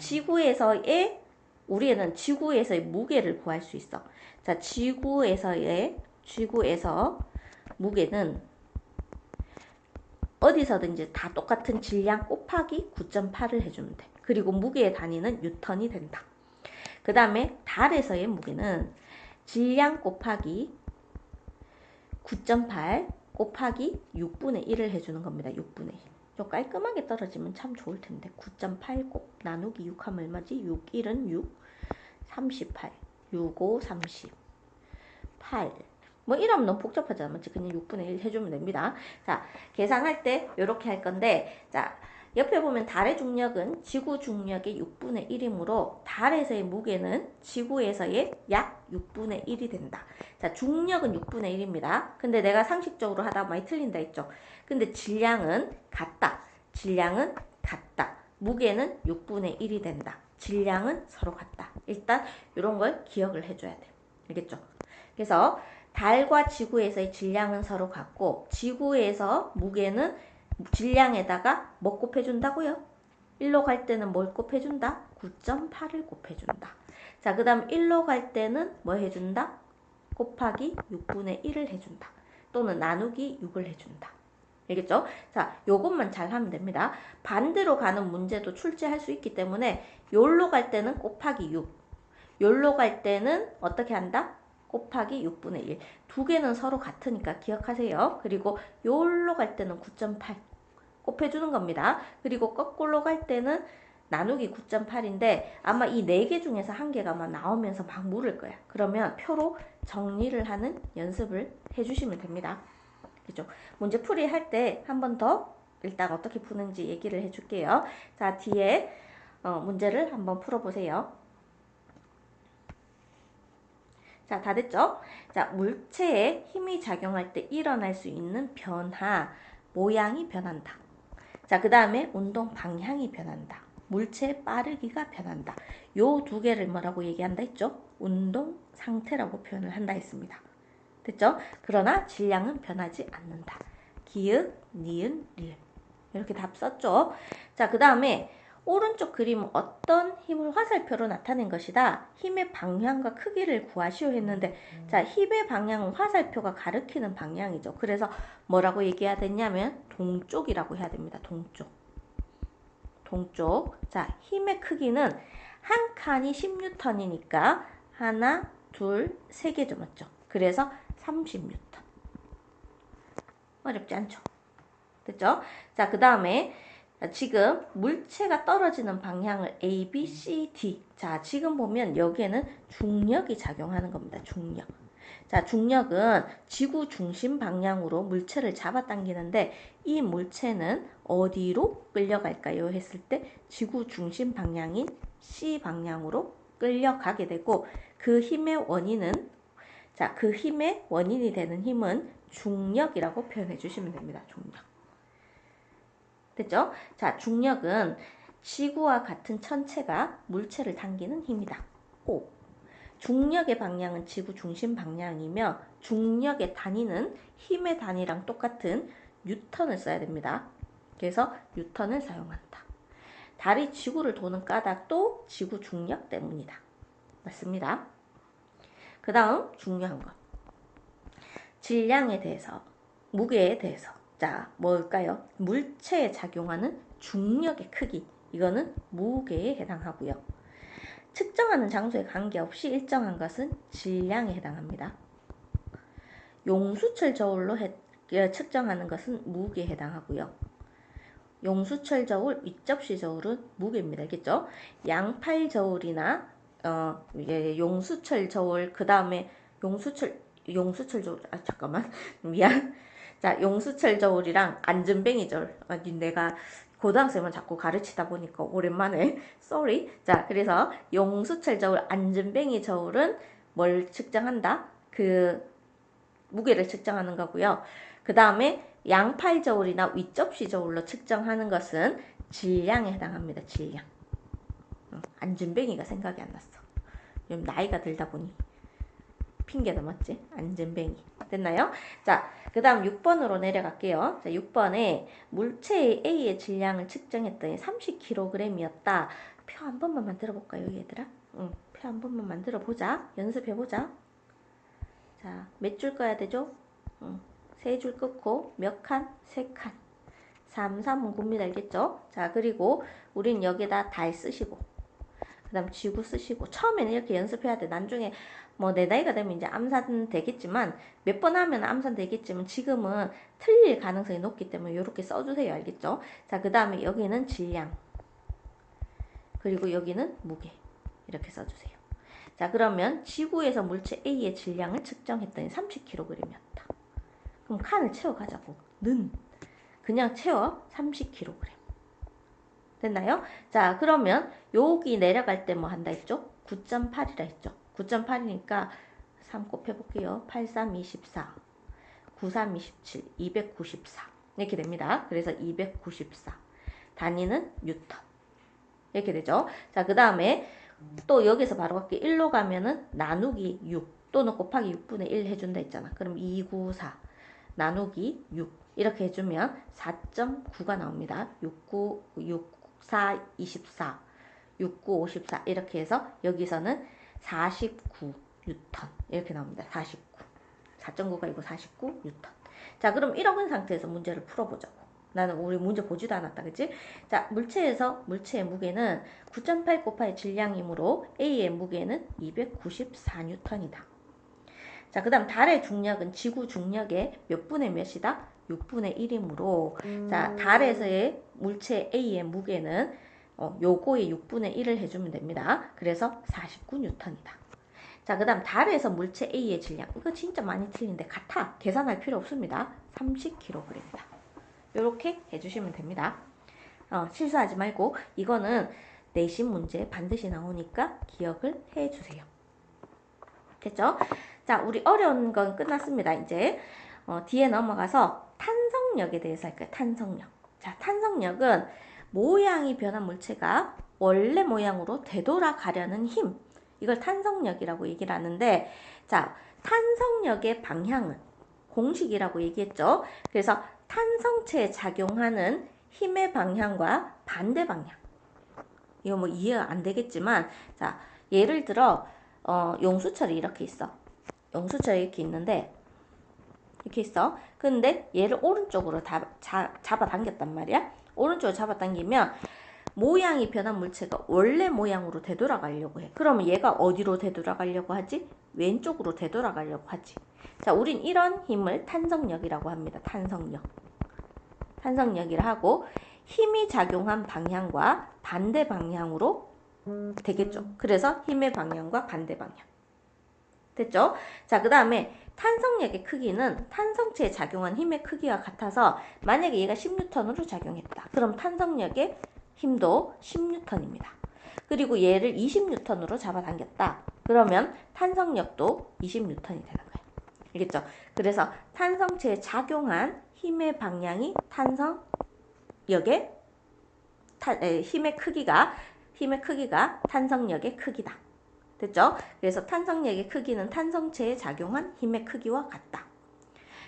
우리는 지구에서의 무게를 구할 수 있어. 자, 지구에서 무게는 어디서든지 다 똑같은 질량 곱하기 9.8을 해주면 돼. 그리고 무게의 단위는 뉴턴이 된다. 그 다음에 달에서의 무게는 질량 곱하기 9.8 곱하기 6분의 1을 해주는 겁니다. 6분의 1. 좀 깔끔하게 떨어지면 참 좋을 텐데. 9.8 곱 나누기 6 하면 얼마지? 6, 1은 6, 38. 6, 5, 30. 8. 뭐 이러면 너무 복잡하잖아. 맞지? 그냥 6분의 1 해주면 됩니다. 자, 계산할 때 이렇게 할 건데, 자, 옆에 보면 달의 중력은 지구 중력의 6분의 1이므로 달에서의 무게는 지구에서의 약 6분의 1이 된다. 자, 중력은 6분의 1입니다. 근데 내가 상식적으로 하다 많이 틀린다 했죠. 근데 질량은 같다. 질량은 같다. 무게는 6분의 1이 된다. 질량은 서로 같다. 일단 이런 걸 기억을 해줘야 돼. 알겠죠? 그래서 달과 지구에서의 질량은 서로 같고 지구에서 무게는 질량에다가 뭐 곱해준다고요? 1로 갈 때는 뭘 곱해준다? 9.8을 곱해준다. 자, 그 다음 1로 갈 때는 뭐 해준다? 곱하기 6분의 1을 해준다. 또는 나누기 6을 해준다. 알겠죠? 자, 요것만 잘 하면 됩니다. 반대로 가는 문제도 출제할 수 있기 때문에 요로 갈 때는 곱하기 6, 요로 갈 때는 어떻게 한다? 곱하기 6분의 1. 두 개는 서로 같으니까 기억하세요. 그리고 요로 갈 때는 9.8 곱해주는 겁니다. 그리고 거꾸로 갈 때는 나누기 9.8인데 아마 이 네 개 중에서 한 개가 아마 나오면서 막 물을 거야. 그러면 표로 정리를 하는 연습을 해주시면 됩니다. 그죠? 문제 풀이 할 때 한 번 더 일단 어떻게 푸는지 얘기를 해줄게요. 자, 뒤에 문제를 한번 풀어보세요. 자, 다 됐죠? 자, 물체에 힘이 작용할 때 일어날 수 있는 변화, 모양이 변한다. 자, 그 다음에 운동 방향이 변한다. 물체의 빠르기가 변한다. 요 두 개를 뭐라고 얘기한다 했죠? 운동 상태라고 표현을 한다 했습니다. 됐죠? 그러나 질량은 변하지 않는다. 기읍, 니은, 리을. 이렇게 답 썼죠? 자, 그 다음에 오른쪽 그림은 어떤 힘을 화살표로 나타낸 것이다. 힘의 방향과 크기를 구하시오 했는데, 자, 힘의 방향은 화살표가 가리키는 방향이죠. 그래서 뭐라고 얘기해야 되냐면 동쪽이라고 해야 됩니다. 동쪽. 동쪽. 자, 힘의 크기는 한 칸이 10N이니까 하나, 둘, 세 개죠. 맞죠? 그래서 30N. 어렵지 않죠? 됐죠? 자, 그 다음에 지금 물체가 떨어지는 방향을 A, B, C, D. 자, 지금 보면 여기에는 중력이 작용하는 겁니다. 중력. 자, 중력은 지구 중심 방향으로 물체를 잡아당기는데 이 물체는 어디로 끌려갈까요? 했을 때 지구 중심 방향인 C 방향으로 끌려가게 되고 그 힘의 원인은 자, 그 힘의 원인이 되는 힘은 중력이라고 표현해 주시면 됩니다. 중력. 됐죠? 자, 중력은 지구와 같은 천체가 물체를 당기는 힘이다. O. 중력의 방향은 지구 중심 방향이며 중력의 단위는 힘의 단위랑 똑같은 뉴턴을 써야 됩니다. 그래서 뉴턴을 사용한다. 달이 지구를 도는 까닭도 지구 중력 때문이다. 맞습니다. 그 다음 중요한 것. 질량에 대해서, 무게에 대해서. 자, 뭘까요? 물체에 작용하는 중력의 크기. 이거는 무게에 해당하고요. 측정하는 장소에 관계없이 일정한 것은 질량에 해당합니다. 용수철 저울로 측정하는 것은 무게에 해당하고요. 용수철 저울, 윗접시 저울은 무게입니다. 알겠죠? 양팔 저울이나 용수철 저울, 그 다음에 용수철 저울, 잠깐만 미안. 자, 용수철 저울이랑 안전뱅이 저울. 내가 고등학생만 자꾸 가르치다 보니까 오랜만에 sorry. 자, 그래서 용수철 저울, 안전뱅이 저울은 뭘 측정한다? 그 무게를 측정하는 거고요. 그 다음에 양팔 저울이나 윗접시 저울로 측정하는 것은 질량에 해당합니다. 질량. 안전뱅이가 생각이 안 났어. 좀 나이가 들다 보니. 핑계다 맞지? 안전뱅이. 됐나요? 자, 그 다음 6번으로 내려갈게요. 자, 6번에 물체의 A의 질량을 측정했더니 30kg이었다. 표 한 번만 만들어 볼까요, 얘들아? 응, 표 한 번만 만들어 보자. 연습해 보자. 자, 몇 줄 꺼야 되죠? 응, 3줄 끊고 몇 칸? 3칸. 3, 3은 굽니다. 알겠죠? 자, 그리고 우린 여기다 달 쓰시고 그 다음 지구 쓰시고 처음에는 이렇게 연습해야 돼. 나중에 뭐 내 나이가 되면 이제 암산 되겠지만 몇 번 하면 암산 되겠지만 지금은 틀릴 가능성이 높기 때문에 이렇게 써주세요. 알겠죠? 자, 그 다음에 여기는 질량 그리고 여기는 무게 이렇게 써주세요. 자, 그러면 지구에서 물체 A의 질량을 측정했더니 30kg이었다. 그럼 칸을 채워가자고. 는 그냥 채워 30kg. 됐나요? 자, 그러면 여기 내려갈 때 뭐 한다 했죠? 9.8이라 했죠. 9.8이니까 3 곱해볼게요. 8, 3, 24, 9, 3, 27, 294 이렇게 됩니다. 그래서 294 단위는 뉴턴 이렇게 되죠. 자, 그 다음에 또 여기서 바로 갈게. 1로 가면은 나누기 6 또는 곱하기 6분의 1 해준다 했잖아. 그럼 294 나누기 6 이렇게 해주면 4.9가 나옵니다. 69, 64, 24, 69, 54 이렇게 해서 여기서는 49 뉴턴 이렇게 나옵니다. 49. 4.9가 아니고 49 뉴턴. 자, 그럼 이런 상태에서 문제를 풀어보자고. 나는 우리 문제 보지도 않았다. 그치? 자, 물체에서 물체의 무게는 9.8 곱하기 질량이므로 A의 무게는 294 뉴턴이다. 자, 그 다음 달의 중력은 지구 중력의 몇 분의 몇이다? 6분의 1이므로 자, 달에서의 물체 A의 무게는 요거의 6분의 1을 해주면 됩니다. 그래서 49 뉴턴이다. 자, 그 다음 달에서 물체 A의 질량 이거 진짜 많이 틀린데 같아. 계산할 필요 없습니다. 30kg이다. 이렇게 해주시면 됩니다. 실수하지 말고 이거는 내신 문제 반드시 나오니까 기억을 해주세요. 됐죠? 자, 우리 어려운 건 끝났습니다. 이제 뒤에 넘어가서 탄성력에 대해서 할까요? 탄성력. 자, 탄성력은 모양이 변한 물체가 원래 모양으로 되돌아가려는 힘. 이걸 탄성력이라고 얘기를 하는데, 자, 탄성력의 방향은 공식이라고 얘기했죠. 그래서 탄성체에 작용하는 힘의 방향과 반대 방향. 이거 뭐 이해가 안 되겠지만, 자, 예를 들어 용수철이 이렇게 있어. 용수철이 이렇게 있는데 이렇게 있어. 근데 얘를 오른쪽으로 잡아당겼단 말이야. 오른쪽으로 잡아당기면 모양이 변한 물체가 원래 모양으로 되돌아가려고 해. 그러면 얘가 어디로 되돌아가려고 하지? 왼쪽으로 되돌아가려고 하지. 자, 우린 이런 힘을 탄성력이라고 합니다. 탄성력. 탄성력이라 하고 힘이 작용한 방향과 반대 방향으로 되겠죠. 그래서 힘의 방향과 반대 방향. 됐죠? 자, 그 다음에 탄성력의 크기는 탄성체에 작용한 힘의 크기와 같아서 만약에 얘가 10N으로 작용했다. 그럼 탄성력의 힘도 10N입니다. 그리고 얘를 20N으로 잡아당겼다. 그러면 탄성력도 20N이 되는 거예요. 알겠죠? 그래서 탄성체에 작용한 힘의 방향이 탄성력의 힘의 크기가 탄성력의 크기다. 됐죠? 그래서 탄성력의 크기는 탄성체에 작용한 힘의 크기와 같다.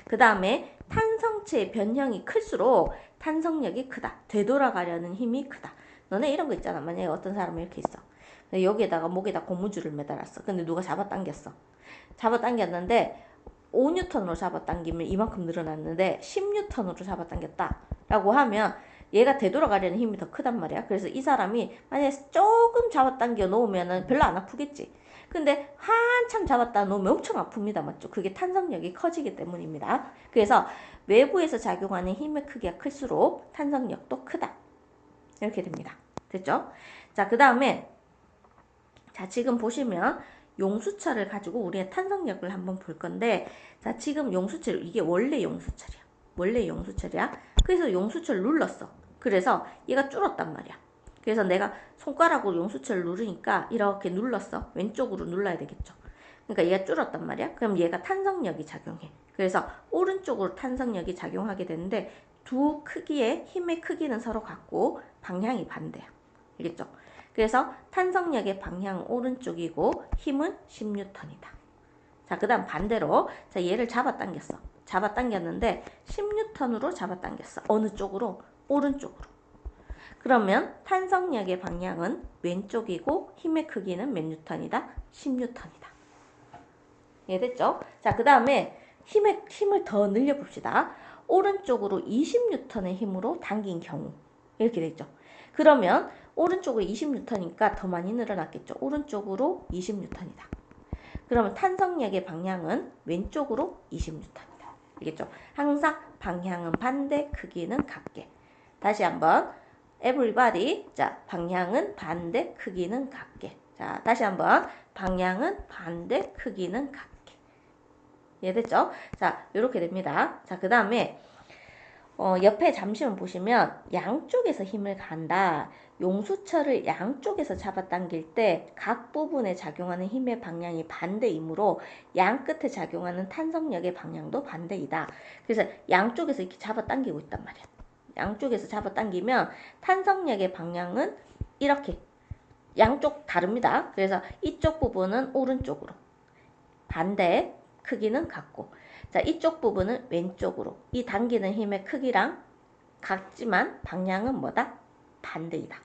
그 다음에 탄성체의 변형이 클수록 탄성력이 크다. 되돌아가려는 힘이 크다. 너네 이런 거 있잖아. 만약에 어떤 사람이 이렇게 있어. 여기에다가 목에다 고무줄을 매달았어. 근데 누가 잡아당겼어. 잡아당겼는데 5N으로 잡아당기면 이만큼 늘어났는데 10N으로 잡아당겼다. 라고 하면 얘가 되돌아가려는 힘이 더 크단 말이야. 그래서 이 사람이 만약에 조금 잡아당겨 놓으면 별로 안 아프겠지. 근데 한참 잡았다 놓으면 엄청 아픕니다. 맞죠? 그게 탄성력이 커지기 때문입니다. 그래서 외부에서 작용하는 힘의 크기가 클수록 탄성력도 크다. 이렇게 됩니다. 됐죠? 자, 그 다음에 자, 지금 보시면 용수철을 가지고 우리의 탄성력을 한번 볼 건데, 자, 지금 용수철, 이게 원래 용수철이야. 원래 용수철이야. 그래서 용수철 눌렀어. 그래서 얘가 줄었단 말이야. 그래서 내가 손가락으로 용수철을 누르니까 이렇게 눌렀어. 왼쪽으로 눌러야 되겠죠. 그러니까 얘가 줄었단 말이야. 그럼 얘가 탄성력이 작용해. 그래서 오른쪽으로 탄성력이 작용하게 되는데 두 크기의 힘의 크기는 서로 같고 방향이 반대야. 알겠죠? 그래서 탄성력의 방향은 오른쪽이고 힘은 10N이다. 자, 그 다음 반대로 자, 얘를 잡아당겼어. 잡아당겼는데 10N으로 잡아당겼어. 어느 쪽으로? 오른쪽으로. 그러면 탄성력의 방향은 왼쪽이고 힘의 크기는 몇 뉴턴이다? 10N이다. 이해됐죠? 자, 그 다음에 힘을 더 늘려봅시다. 오른쪽으로 20N의 힘으로 당긴 경우 이렇게 되죠. 그러면 오른쪽으로 20N이니까 더 많이 늘어났겠죠. 오른쪽으로 20N이다. 그러면 탄성력의 방향은 왼쪽으로 20N이다. 알겠죠? 항상 방향은 반대, 크기는 같게. 다시 한번 everybody. 자, 방향은 반대, 크기는 같게. 자, 다시 한번 방향은 반대, 크기는 같게. 이해됐죠? 자, 이렇게 됩니다. 자, 그 다음에 옆에 잠시만 보시면 양쪽에서 힘을 가한다. 용수철을 양쪽에서 잡아당길 때 각 부분에 작용하는 힘의 방향이 반대이므로 양 끝에 작용하는 탄성력의 방향도 반대이다. 그래서 양쪽에서 이렇게 잡아당기고 있단 말이야. 양쪽에서 잡아당기면 탄성력의 방향은 이렇게 양쪽 다릅니다. 그래서 이쪽 부분은 오른쪽으로 반대 크기는 같고, 자, 이쪽 부분은 왼쪽으로. 이 당기는 힘의 크기랑 같지만 방향은 뭐다? 반대이다.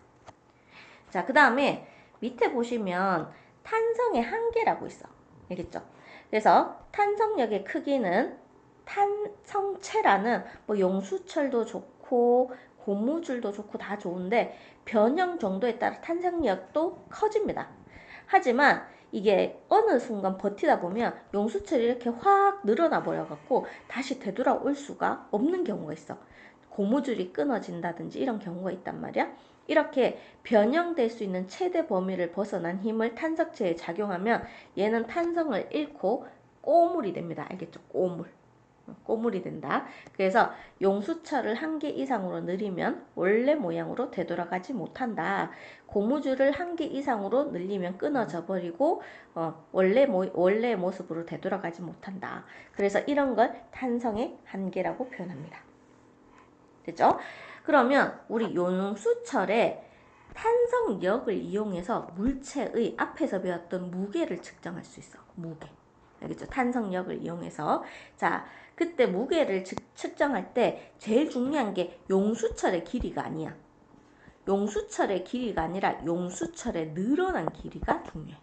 자, 그 다음에 밑에 보시면 탄성의 한계라고 있어. 알겠죠? 그래서 탄성력의 크기는 탄성체라는 뭐 용수철도 좋고 고무줄도 좋고 다 좋은데 변형 정도에 따라 탄성력도 커집니다. 하지만 이게 어느 순간 버티다 보면 용수철이 이렇게 확 늘어나 버려갖고 다시 되돌아올 수가 없는 경우가 있어. 고무줄이 끊어진다든지 이런 경우가 있단 말이야. 이렇게 변형될 수 있는 최대 범위를 벗어난 힘을 탄성체에 작용하면 얘는 탄성을 잃고 꼬물이 됩니다. 알겠죠? 꼬물이 된다. 그래서 용수철을 한계 이상으로 늘리면 원래 모양으로 되돌아가지 못한다. 고무줄을 한계 이상으로 늘리면 끊어져 버리고 원래 모습으로 되돌아가지 못한다. 그래서 이런 걸 탄성의 한계라고 표현합니다. 됐죠? 그러면 우리 용수철의 탄성력을 이용해서 물체의 앞에서 배웠던 무게를 측정할 수 있어. 무게. 알겠죠? 탄성력을 이용해서. 자, 그때 무게를 측정할 때 제일 중요한 게 용수철의 길이가 아니야. 용수철의 길이가 아니라 용수철의 늘어난 길이가 중요해.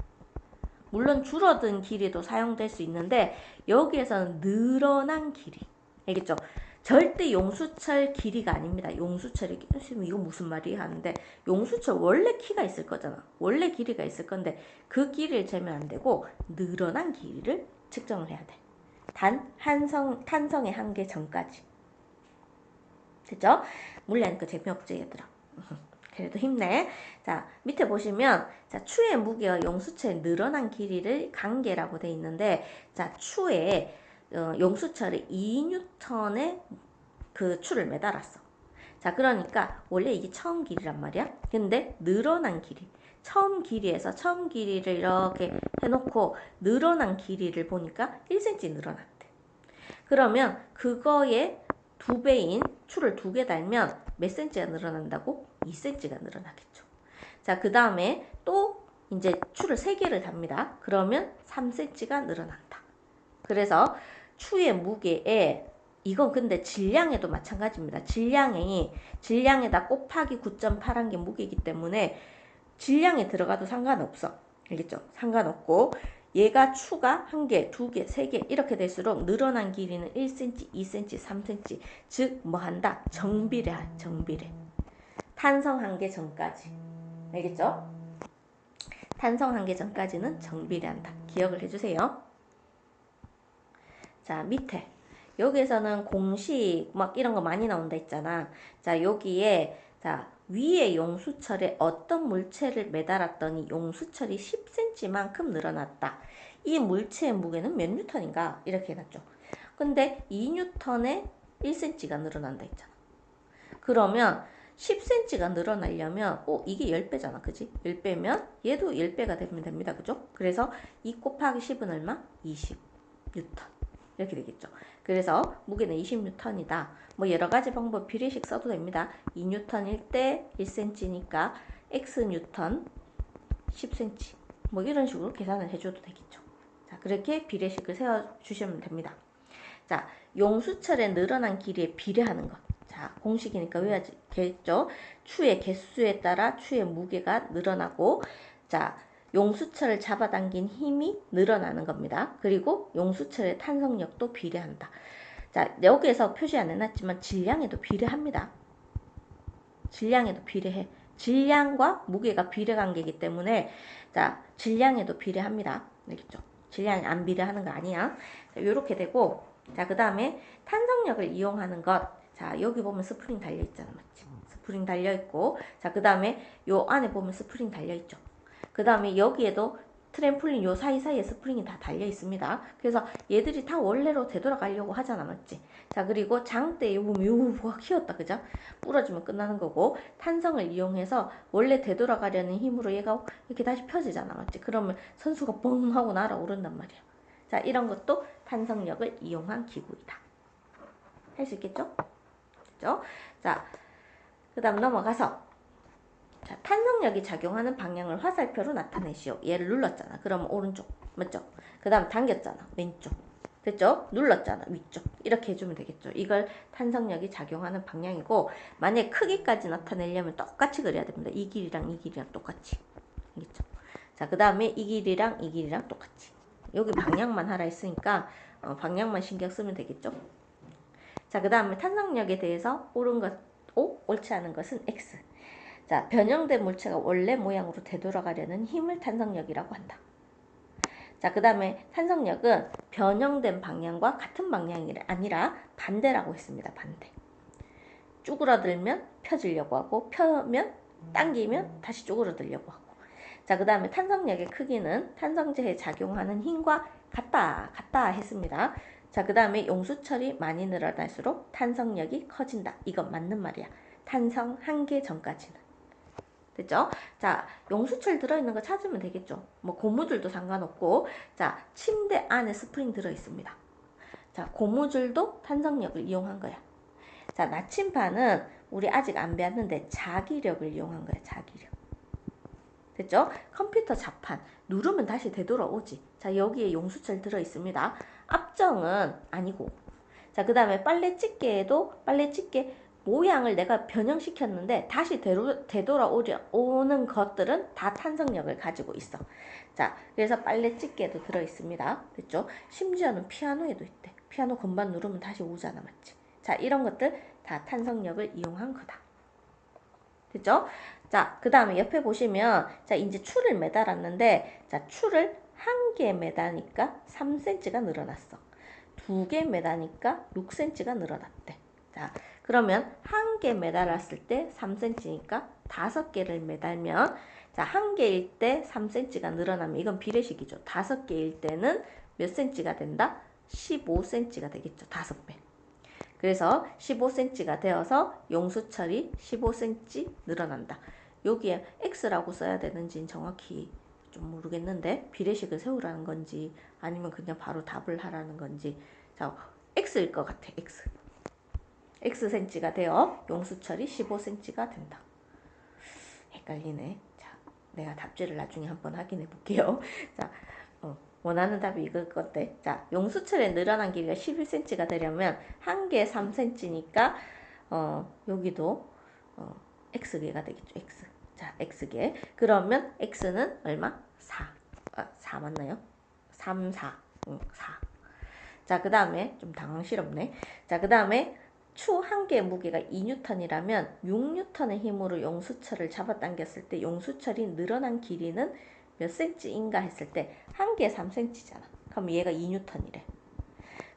물론 줄어든 길이도 사용될 수 있는데 여기에서는 늘어난 길이. 알겠죠? 절대 용수철 길이가 아닙니다. 용수철이 이거 무슨 말이야 하는데 용수철 원래 키가 있을 거잖아. 원래 길이가 있을 건데 그 길이를 재면 안 되고 늘어난 길이를 측정을 해야 돼. 단 탄성의 한계 전까지. 됐죠? 물리하니까 재미없지 얘들아. 그래도 힘내. 자, 밑에 보시면 자, 추의 무게와 용수철의 늘어난 길이를 관계라고 돼 있는데 자, 추에 용수철에 2N의 그 추를 매달았어. 자, 그러니까 원래 이게 처음 길이란 말이야. 근데 늘어난 길이. 처음 길이를 이렇게 해놓고 늘어난 길이를 보니까 1cm 늘어났대. 그러면 그거의 2배인 추를 2개 달면 몇 cm가 늘어난다고? 2cm가 늘어나겠죠. 자, 그 다음에 또 이제 추를 3개를 답니다. 그러면 3cm가 늘어난다. 그래서 추의 무게에 이건 근데 질량에도 마찬가지입니다. 질량에다 곱하기 9.8한 게 무게이기 때문에 질량에 들어가도 상관없어. 알겠죠? 상관없고 얘가 추가 1개, 2개, 3개 이렇게 될수록 늘어난 길이는 1cm, 2cm, 3cm 즉 뭐한다? 정비례. 탄성 한계 전까지. 알겠죠? 탄성 한계 전까지는 정비례한다. 기억을 해주세요. 자, 밑에 여기에서는 공식 막 이런 거 많이 나온다 했잖아. 자, 여기에 자, 위에 용수철에 어떤 물체를 매달았더니 용수철이 10cm만큼 늘어났다. 이 물체의 무게는 몇 뉴턴인가? 이렇게 해놨죠. 근데 2뉴턴에 1cm가 늘어난다 했잖아. 그러면 10cm가 늘어나려면 이게 10배잖아. 그지? 10배면 얘도 10배가 되면 됩니다. 그죠? 그래서 2 곱하기 10은 얼마? 20뉴턴. 이렇게 되겠죠. 그래서 무게는 20N이다. 뭐 여러 가지 방법 비례식 써도 됩니다. 2N일 때 1cm니까 X뉴턴 10cm. 뭐 이런 식으로 계산을 해줘도 되겠죠. 자, 그렇게 비례식을 세워주시면 됩니다. 자, 용수철의 늘어난 길이에 비례하는 것. 자, 공식이니까 외워야겠죠. 추의 개수에 따라 추의 무게가 늘어나고, 자, 용수철을 잡아당긴 힘이 늘어나는 겁니다. 그리고 용수철의 탄성력도 비례한다. 자, 여기에서 표시 안 해놨지만 질량에도 비례합니다. 질량에도 비례해. 질량과 무게가 비례관계이기 때문에 자, 질량에도 비례합니다. 알겠죠? 질량이 안 비례하는 거 아니야. 자, 요렇게 되고, 자, 그 다음에 탄성력을 이용하는 것. 자, 여기 보면 스프링 달려있잖아. 맞지? 스프링 달려있고, 자, 그 다음에 요 안에 보면 스프링 달려있죠. 그 다음에 여기에도 트램폴린 요 사이사이에 스프링이 다 달려있습니다. 그래서 얘들이 다 원래로 되돌아가려고 하잖아. 맞지? 자, 그리고 장대에 보면 요 뭐가 휘었다. 그죠? 부러지면 끝나는 거고, 탄성을 이용해서 원래 되돌아가려는 힘으로 얘가 이렇게 다시 펴지잖아. 맞지? 그러면 선수가 뻥 하고 날아오른단 말이야. 자, 이런 것도 탄성력을 이용한 기구이다. 할 수 있겠죠? 그죠? 자, 그 다음 넘어가서, 자, 탄성력이 작용하는 방향을 화살표로 나타내시오. 얘를 눌렀잖아. 그러면 오른쪽. 맞죠? 그 다음 당겼잖아. 왼쪽. 됐죠? 눌렀잖아. 위쪽. 이렇게 해주면 되겠죠. 이걸 탄성력이 작용하는 방향이고, 만약에 크기까지 나타내려면 똑같이 그려야 됩니다. 이 길이랑 이 길이랑 똑같이. 알겠죠? 자, 그 다음에 이 길이랑 이 길이랑 똑같이. 여기 방향만 하라 했으니까 방향만 신경 쓰면 되겠죠? 자, 그 다음에 탄성력에 대해서 옳은 것 O, 옳지 않은 것은 X. 자, 변형된 물체가 원래 모양으로 되돌아가려는 힘을 탄성력이라고 한다. 자, 그 다음에 탄성력은 변형된 방향과 같은 방향이 아니라 반대라고 했습니다. 반대. 쭈그러들면 펴지려고 하고, 펴면 당기면 다시 쭈그러들려고 하고. 자, 그 다음에 탄성력의 크기는 탄성제에 작용하는 힘과 같다 했습니다. 자, 그 다음에 용수철이 많이 늘어날수록 탄성력이 커진다. 이건 맞는 말이야. 탄성 한계 전까지는. 됐죠? 자, 용수철 들어있는 거 찾으면 되겠죠? 뭐 고무줄도 상관없고, 자, 침대 안에 스프링 들어있습니다. 자, 고무줄도 탄성력을 이용한 거야. 자, 나침반은 우리 아직 안 배웠는데 자기력을 이용한 거야. 자기력. 됐죠? 컴퓨터 자판 누르면 다시 되돌아오지. 자, 여기에 용수철 들어있습니다. 압정은 아니고, 자, 그 다음에 빨래집게에도 빨래집게 모양을 내가 변형시켰는데 다시 되돌아오는 것들은 다 탄성력을 가지고 있어. 자, 그래서 빨래집게도 들어있습니다. 됐죠? 심지어는 피아노에도 있대. 피아노 건반 누르면 다시 오잖아. 맞지? 자, 이런 것들 다 탄성력을 이용한 거다. 됐죠? 자, 그 다음에 옆에 보시면, 자, 이제 추를 매달았는데, 자, 추를 한 개 매다니까 3cm가 늘어났어. 두 개 매다니까 6cm가 늘어났대. 자, 그러면 한 개 매달았을 때 3cm니까 5개를 매달면, 자, 한 개일 때 3cm가 늘어나면 이건 비례식이죠. 5개일 때는 몇 cm가 된다? 15cm가 되겠죠. 5배. 그래서 15cm가 되어서 용수철이 15cm 늘어난다. 여기에 X라고 써야 되는지는 정확히 좀 모르겠는데 비례식을 세우라는 건지 아니면 그냥 바로 답을 하라는 건지. 자, X일 것 같아. X. Xcm가 되어 용수철이 15cm가 된다. 헷갈리네. 자, 내가 답지를 나중에 한번 확인해 볼게요. 자, 원하는 답이 이걸 건데, 자, 용수철의 늘어난 길이가 11cm가 되려면 한 개 3cm니까 여기도 x개가 되겠죠. x. 자, x개. 그러면 x는 얼마? 4. 4 맞나요? 3, 4. 4. 자, 그 다음에 좀 당황스럽네. 자, 그 다음에 추 한 개의 무게가 2N이라면 6N의 힘으로 용수철을 잡아당겼을 때 용수철이 늘어난 길이는 몇 cm인가 했을 때 한 개 3cm잖아. 그럼 얘가 2N이래.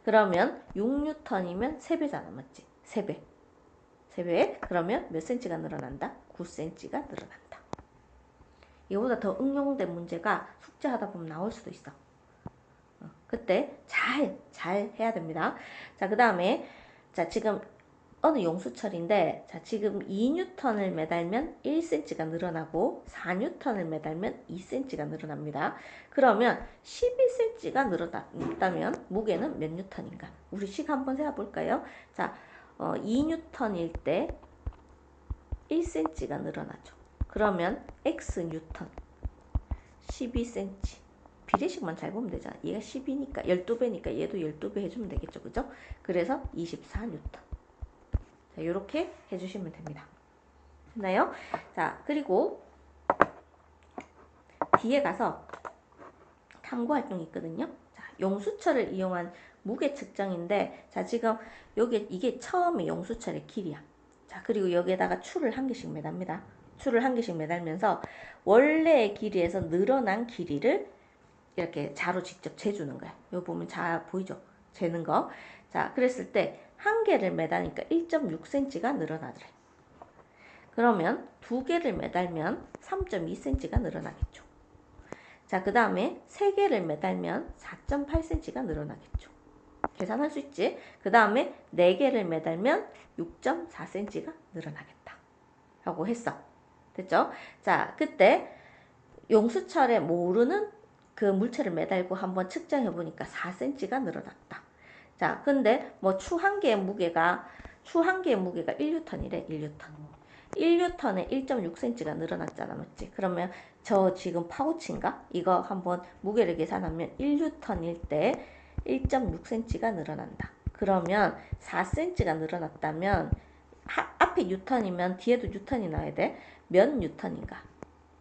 그러면 6N이면 3배잖아. 맞지? 3배. 3배. 그러면 몇 cm가 늘어난다? 9cm가 늘어난다. 이거보다 더 응용된 문제가 숙제하다 보면 나올 수도 있어. 그때 잘 해야 됩니다. 자, 그 다음에 자, 지금 어느 용수철인데, 자, 지금 2N을 매달면 1cm가 늘어나고 4N을 매달면 2cm가 늘어납니다. 그러면 12cm가 늘어났다면 무게는 몇 N인가? 우리 식 한번 세어볼까요? 자, 2N일 때 1cm가 늘어나죠. 그러면 XN 12cm 비례식만 잘 보면 되잖아. 얘가 10이니까 12배니까 얘도 12배 해주면 되겠죠. 그죠? 그래서 24N. 자, 요렇게 해주시면 됩니다. 됐나요? 자, 그리고 뒤에 가서 탐구 활동이 있거든요. 자, 용수철을 이용한 무게 측정인데, 자, 지금 여기 이게 처음에 용수철의 길이야. 자, 그리고 여기에다가 추를 한 개씩 매답니다. 추를 한 개씩 매달면서 원래의 길이에서 늘어난 길이를 이렇게 자로 직접 재주는 거야. 여기 보면 자 보이죠? 재는 거. 자, 그랬을 때 한 개를 매다니까 1.6cm가 늘어나더래. 그러면 두 개를 매달면 3.2cm가 늘어나겠죠. 자, 그 다음에 세 개를 매달면 4.8cm가 늘어나겠죠. 계산할 수 있지? 그 다음에 네 개를 매달면 6.4cm가 늘어나겠다. 라고 했어. 됐죠? 자, 그때 용수철에 모르는 그 물체를 매달고 한번 측정해 보니까 4cm가 늘어났다. 자, 근데 뭐 추 한 개의 무게가 1N이래. 1N. 1N에 1.6cm가 늘어났잖아. 맞지? 그러면 저 지금 파우치인가? 이거 한번 무게를 계산하면 1N일 때 1.6cm가 늘어난다. 그러면 4cm가 늘어났다면 앞에 뉴턴이면 뒤에도 뉴턴이 나와야 돼. 몇 뉴턴인가?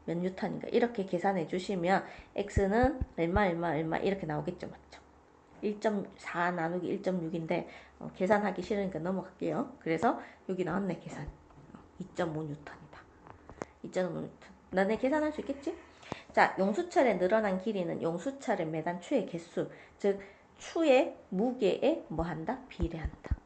몇 뉴턴인가? 이렇게 계산해 주시면 x는 얼마 이렇게 나오겠죠. 맞죠? 1.4 나누기 1.6인데 계산하기 싫으니까 넘어갈게요. 그래서 여기 나왔네. 계산 2.5뉴턴이다. 2.5뉴턴. 너네 계산할 수 있겠지? 자, 용수철에 늘어난 길이는 용수철에 매단 추의 개수, 즉 추의 무게에 뭐한다? 비례한다.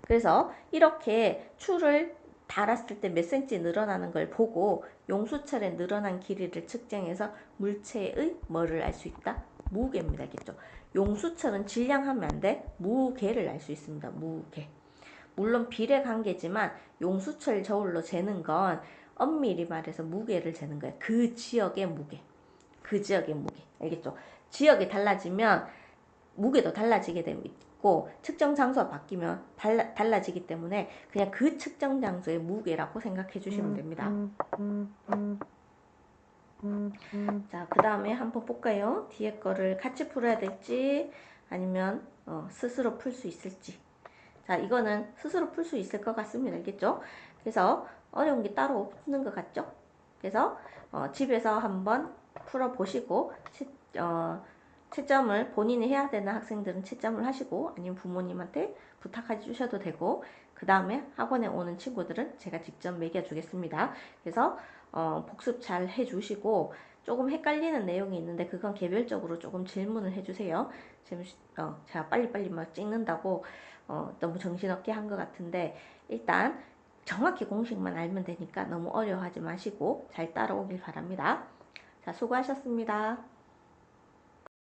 그래서 이렇게 추를 달았을 때 몇 cm 늘어나는 걸 보고 용수철에 늘어난 길이를 측정해서 물체의 뭐를 알 수 있다? 무게입니다. 알겠죠? 용수철은 질량하면 안 돼. 무게를 알 수 있습니다. 무게. 물론 비례 관계지만 용수철 저울로 재는 건 엄밀히 말해서 무게를 재는 거예요. 그 지역의 무게. 그 지역의 무게. 알겠죠? 지역이 달라지면 무게도 달라지게 되고 측정 장소가 바뀌면 달라지기 때문에 그냥 그 측정 장소의 무게라고 생각해 주시면 됩니다. 자, 그 다음에 한번 볼까요? 뒤에 거를 같이 풀어야 될지 아니면 스스로 풀 수 있을지. 자, 이거는 스스로 풀 수 있을 것 같습니다. 알겠죠? 그래서 어려운 게 따로 없는 것 같죠? 그래서 집에서 한번 풀어보시고 채점을 본인이 해야 되는 학생들은 채점을 하시고 아니면 부모님한테 부탁해 주셔도 되고 그 다음에 학원에 오는 친구들은 제가 직접 매겨주겠습니다. 그래서 복습 잘 해주시고 조금 헷갈리는 내용이 있는데 그건 개별적으로 조금 질문을 해주세요. 지금 제가 빨리빨리 막 찍는다고 너무 정신없게 한 것 같은데 일단 정확히 공식만 알면 되니까 너무 어려워하지 마시고 잘 따라오길 바랍니다. 자, 수고하셨습니다.